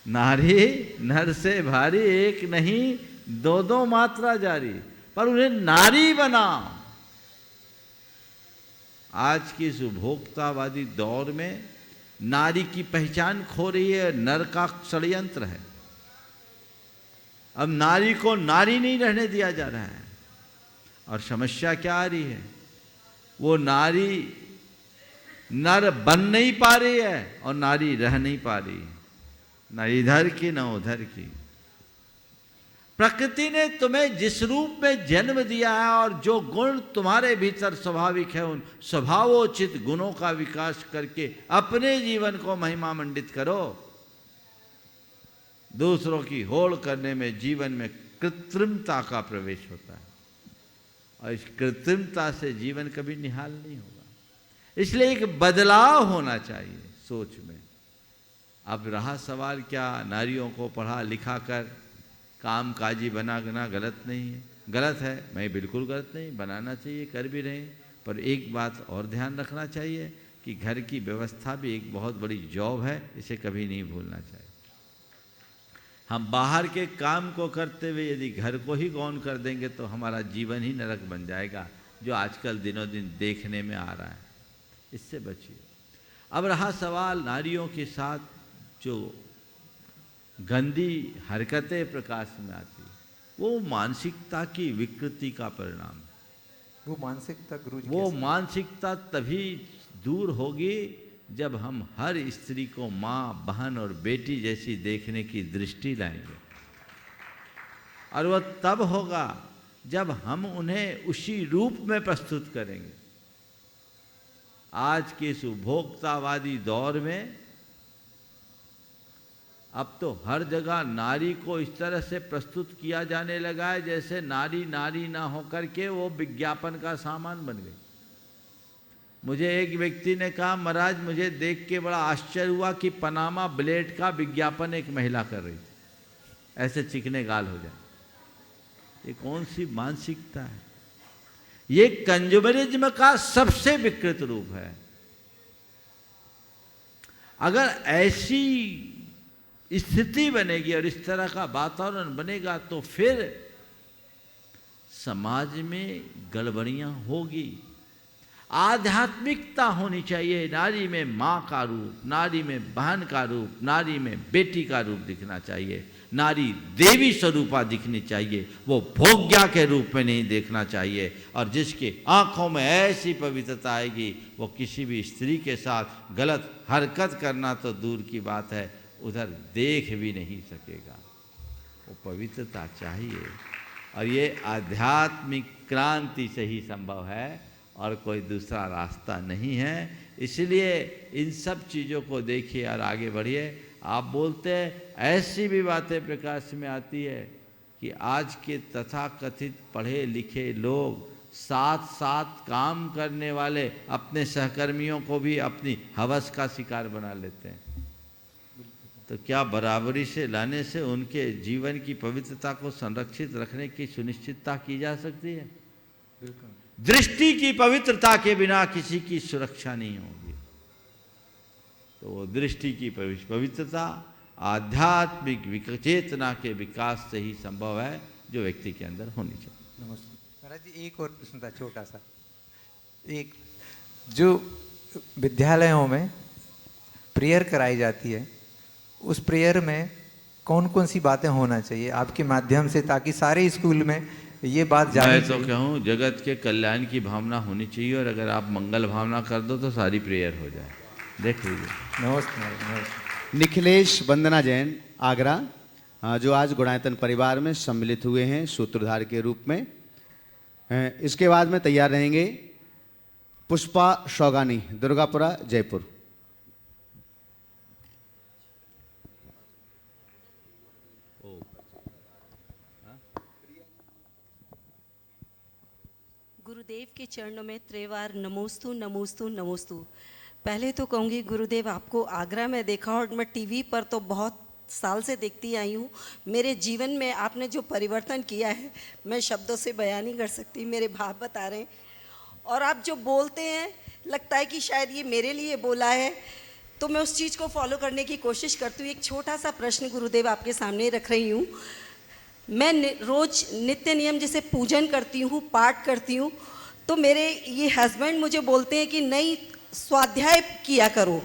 नारी नर से भारी, एक नहीं 2 मात्रा जारी। पर उन्हें नारी बनाओ। आज की इस उपभोक्तावादी दौर में नारी की पहचान खो रही है, नर का षड्यंत्र है। अब नारी को नारी नहीं रहने दिया जा रहा है। और समस्या क्या आ रही है? वो नारी नर बन नहीं पा रही है और नारी रह नहीं पा रही है, न इधर की न उधर की। प्रकृति ने तुम्हें जिस रूप में जन्म दिया है और जो गुण तुम्हारे भीतर स्वाभाविक है, उन स्वभावोचित गुणों का विकास करके अपने जीवन को महिमा मंडित करो। दूसरों की होड़ करने में जीवन में कृत्रिमता का प्रवेश होता है, और इस कृत्रिमता से जीवन कभी निहाल नहीं होगा। इसलिए एक बदलाव होना चाहिए सोच में। अब रहा सवाल, क्या नारियों को पढ़ा लिखा कर काम काजी बनाना गलत नहीं है? गलत है, मैं बिल्कुल गलत नहीं, बनाना चाहिए, कर भी रहे। पर एक बात और ध्यान रखना चाहिए कि घर की व्यवस्था भी एक बहुत बड़ी जॉब है, इसे कभी नहीं भूलना चाहिए। हम बाहर के काम को करते हुए यदि घर को ही गौण कर देंगे तो हमारा जीवन ही नरक बन जाएगा, जो आजकल दिनों दिन देखने में आ रहा है। इससे बचिए। अब रहा सवाल नारियों के साथ जो गंदी हरकतें प्रकाश में आती, वो मानसिकता की विकृति का परिणाम है। वो मानसिकता गुरुजी, वो मानसिकता तभी दूर होगी जब हम हर स्त्री को माँ, बहन और बेटी जैसी देखने की दृष्टि लाएंगे। और वह तब होगा जब हम उन्हें उसी रूप में प्रस्तुत करेंगे। आज के इस उपभोक्तावादी दौर में अब तो हर जगह नारी को इस तरह से प्रस्तुत किया जाने लगा है जैसे नारी नारी ना होकर के वो विज्ञापन का सामान बन गई। मुझे एक व्यक्ति ने कहा, महाराज मुझे देख के बड़ा आश्चर्य हुआ कि पनामा ब्लेड का विज्ञापन एक महिला कर रही थी, ऐसे चिकने गाल हो जाए। ये कौन सी मानसिकता है? ये कंज्यूमरिज्म का सबसे विकृत रूप है। अगर ऐसी स्थिति बनेगी और इस तरह का वातावरण बनेगा तो फिर समाज में गड़बड़ियां होगी। आध्यात्मिकता होनी चाहिए। नारी में माँ का रूप, नारी में बहन का रूप, नारी में बेटी का रूप दिखना चाहिए। नारी देवी स्वरूपा दिखनी चाहिए, वो भोग्या के रूप में नहीं देखना चाहिए। और जिसके आंखों में ऐसी पवित्रता आएगी वो किसी भी स्त्री के साथ गलत हरकत करना तो दूर की बात है, उधर देख भी नहीं सकेगा। वो पवित्रता चाहिए और ये आध्यात्मिक क्रांति से ही संभव है और कोई दूसरा रास्ता नहीं है। इसलिए इन सब चीज़ों को देखिए और आगे बढ़िए। आप बोलते हैं, ऐसी भी बातें प्रकाश में आती है कि आज के तथाकथित पढ़े लिखे लोग साथ साथ काम करने वाले अपने सहकर्मियों को भी अपनी हवस का शिकार बना लेते हैं। तो क्या बराबरी से लाने से उनके जीवन की पवित्रता को संरक्षित रखने की सुनिश्चितता की जा सकती है? दृष्टि की पवित्रता के बिना किसी की सुरक्षा नहीं होगी। तो वो दृष्टि की पवित्रता आध्यात्मिक चेतना के विकास से ही संभव है, जो व्यक्ति के अंदर होनी चाहिए। महाराज जी, एक और प्रश्न था छोटा सा। एक जो विद्यालयों में प्रेयर कराई जाती है, उस प्रेयर में कौन कौन सी बातें होना चाहिए आपके माध्यम से, ताकि सारे स्कूल में ये बात जाने मैं तो कहूँ जगत के कल्याण की भावना होनी चाहिए, और अगर आप मंगल भावना कर दो तो सारी प्रेयर हो जाए। देख लीजिए। नमस्ते। निखिलेश वंदना जैन, आगरा, जो आज गुणायतन परिवार में सम्मिलित हुए हैं सूत्रधार के रूप में। इसके बाद में तैयार रहेंगे पुष्पा शौगानी, दुर्गापुरा, जयपुर। गुरुदेव के चरणों में त्रिवार नमोस्तु नमोस्तु नमोस्तु। पहले तो कहूँगी गुरुदेव, आपको आगरा में देखा और मैं टीवी पर तो बहुत साल से देखती आई हूँ। मेरे जीवन में आपने जो परिवर्तन किया है मैं शब्दों से बयान नहीं कर सकती, मेरे भाव बता रहे हैं। और आप जो बोलते हैं लगता है कि शायद ये मेरे लिए बोला है, तो मैं उस चीज़ को फॉलो करने की कोशिश करती हूँ। एक छोटा सा प्रश्न गुरुदेव आपके सामने रख रही हूँ। मैं रोज़ नित्य नियम जैसे पूजन करती हूँ, पाठ करती हूँ, तो मेरे ये हस्बैंड मुझे बोलते हैं कि नहीं, स्वाध्याय किया करो,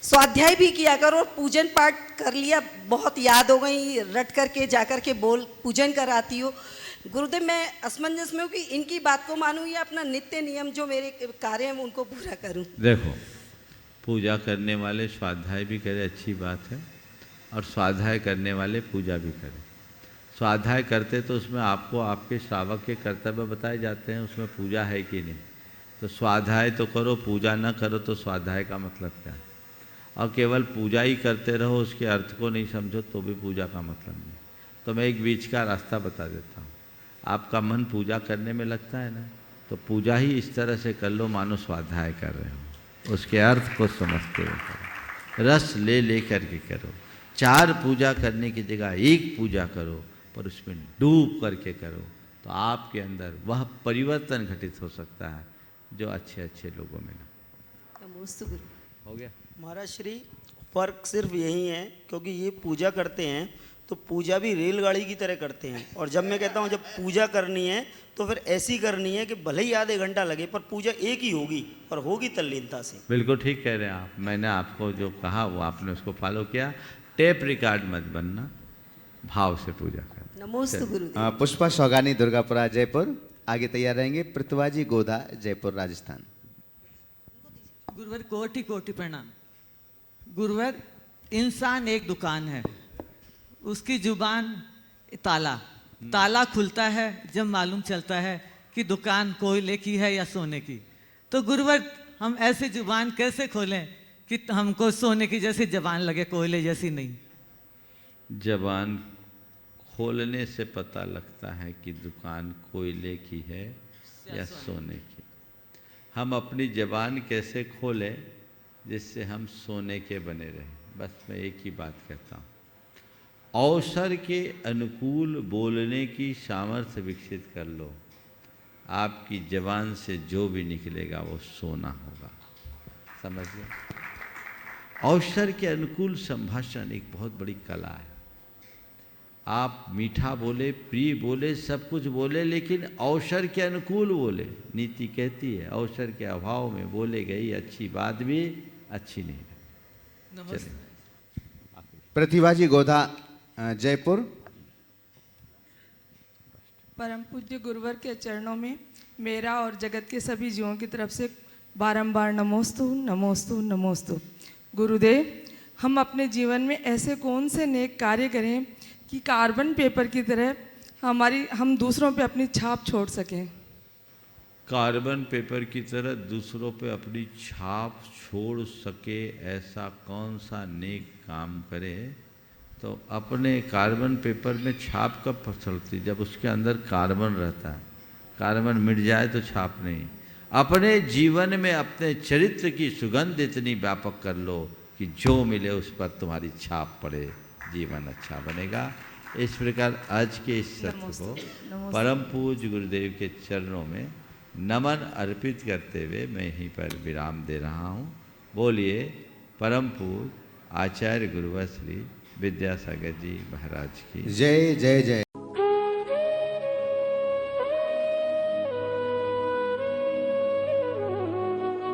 स्वाध्याय भी किया करो। पूजन पाठ कर लिया, बहुत याद हो गई, रट करके जा कर के बोल पूजन कराती हो। गुरुदेव, मैं असमंजस में हूँ कि इनकी बात को मानूँ या अपना नित्य नियम जो मेरे कार्य हैं उनको पूरा करूँ। देखो, पूजा करने वाले स्वाध्याय भी करें, अच्छी बात है, और स्वाध्याय करने वाले पूजा भी करें। स्वाध्याय करते तो उसमें आपको आपके श्रावक के कर्तव्य बताए जाते हैं, उसमें पूजा है कि नहीं। तो स्वाध्याय तो करो, पूजा न करो तो स्वाध्याय का मतलब क्या है? और केवल पूजा ही करते रहो, उसके अर्थ को नहीं समझो तो भी पूजा का मतलब नहीं। तो मैं एक बीच का रास्ता बता देता हूँ। आपका मन पूजा करने में लगता है ना, तो पूजा ही इस तरह से कर लो मानो स्वाध्याय कर रहे हो, उसके अर्थ को समझते हुए करो, रस ले करके करो। 4 पूजा करने की जगह 1 पूजा करो, पर उसमें डूब करके करो, तो आपके अंदर वह परिवर्तन घटित हो सकता है जो अच्छे अच्छे लोगों में ना। नमोस्तु गुरु। हो गया महाराज श्री, फर्क सिर्फ यही है क्योंकि ये पूजा करते हैं तो पूजा भी रेलगाड़ी की तरह करते हैं, और जब मैं कहता हूँ जब पूजा करनी है तो फिर ऐसी करनी है कि भले ही आधे घंटा लगे पर पूजा एक ही होगी और होगी तल्लीनता से। बिल्कुल ठीक कह रहे हैं आप। मैंने आपको जो कहा वो आपने उसको फॉलो किया। टेप रिकॉर्ड मत बनना, भाव से पूजा कर। नमोस्तु गुरुदेव। पुष्पा शौगानी, दुर्गापुरा, जयपुर। आगे तैयार रहेंगे पृथ्वाजी गोधा, जयपुर, राजस्थान। गुरुवर कोटि कोटि प्रणाम। गुरुवर, इंसान एक दुकान है, उसकी जुबान ताला खुलता है जब मालूम चलता है कि दुकान कोयले की है या सोने की। तो गुरुवर, हम ऐसी जुबान कैसे खोलें कि हमको सोने की जैसी जबान लगे, कोयले जैसी नहीं? जबान खोलने से पता लगता है कि दुकान कोयले की है या सोने की। हम अपनी जबान कैसे खोलें जिससे हम सोने के बने रहें? बस मैं एक ही बात कहता हूँ, अवसर के अनुकूल बोलने की सामर्थ्य विकसित कर लो। आपकी जबान से जो भी निकलेगा वो सोना होगा। समझ लो, अवसर के अनुकूल संभाषण एक बहुत बड़ी कला है। आप मीठा बोले, प्रिय बोले, सब कुछ बोले, लेकिन अवसर के अनुकूल बोले। नीति कहती है अवसर के अभाव में बोले गई अच्छी बात भी अच्छी नहीं रही। प्रतिभा जी गोधा, जयपुर। परम पूज्य गुरुवर के चरणों में मेरा और जगत के सभी जीवों की तरफ से बारंबार नमोस्तु नमोस्तु नमोस्तु। गुरुदेव, हम अपने जीवन में ऐसे कौन से नेक कार्य करें कि कार्बन पेपर की तरह हम दूसरों पे अपनी छाप छोड़ सकें? कार्बन पेपर की तरह दूसरों पे अपनी छाप छोड़ सके, ऐसा कौन सा नेक काम करे? तो अपने कार्बन पेपर में छाप कब चलती? जब उसके अंदर कार्बन रहता है। कार्बन मिट जाए तो छाप नहीं। अपने जीवन में अपने चरित्र की सुगंध इतनी व्यापक कर लो कि जो मिले उस पर तुम्हारी छाप पड़े, जीवन अच्छा बनेगा। इस प्रकार आज के इस सत्र को परम पूज्य गुरुदेव के चरणों में नमन अर्पित करते हुए मैं यहीं पर विराम दे रहा हूँ। बोलिए परम पूज्य आचार्य गुरुवर श्री विद्यासागर जी महाराज की जय जय जय।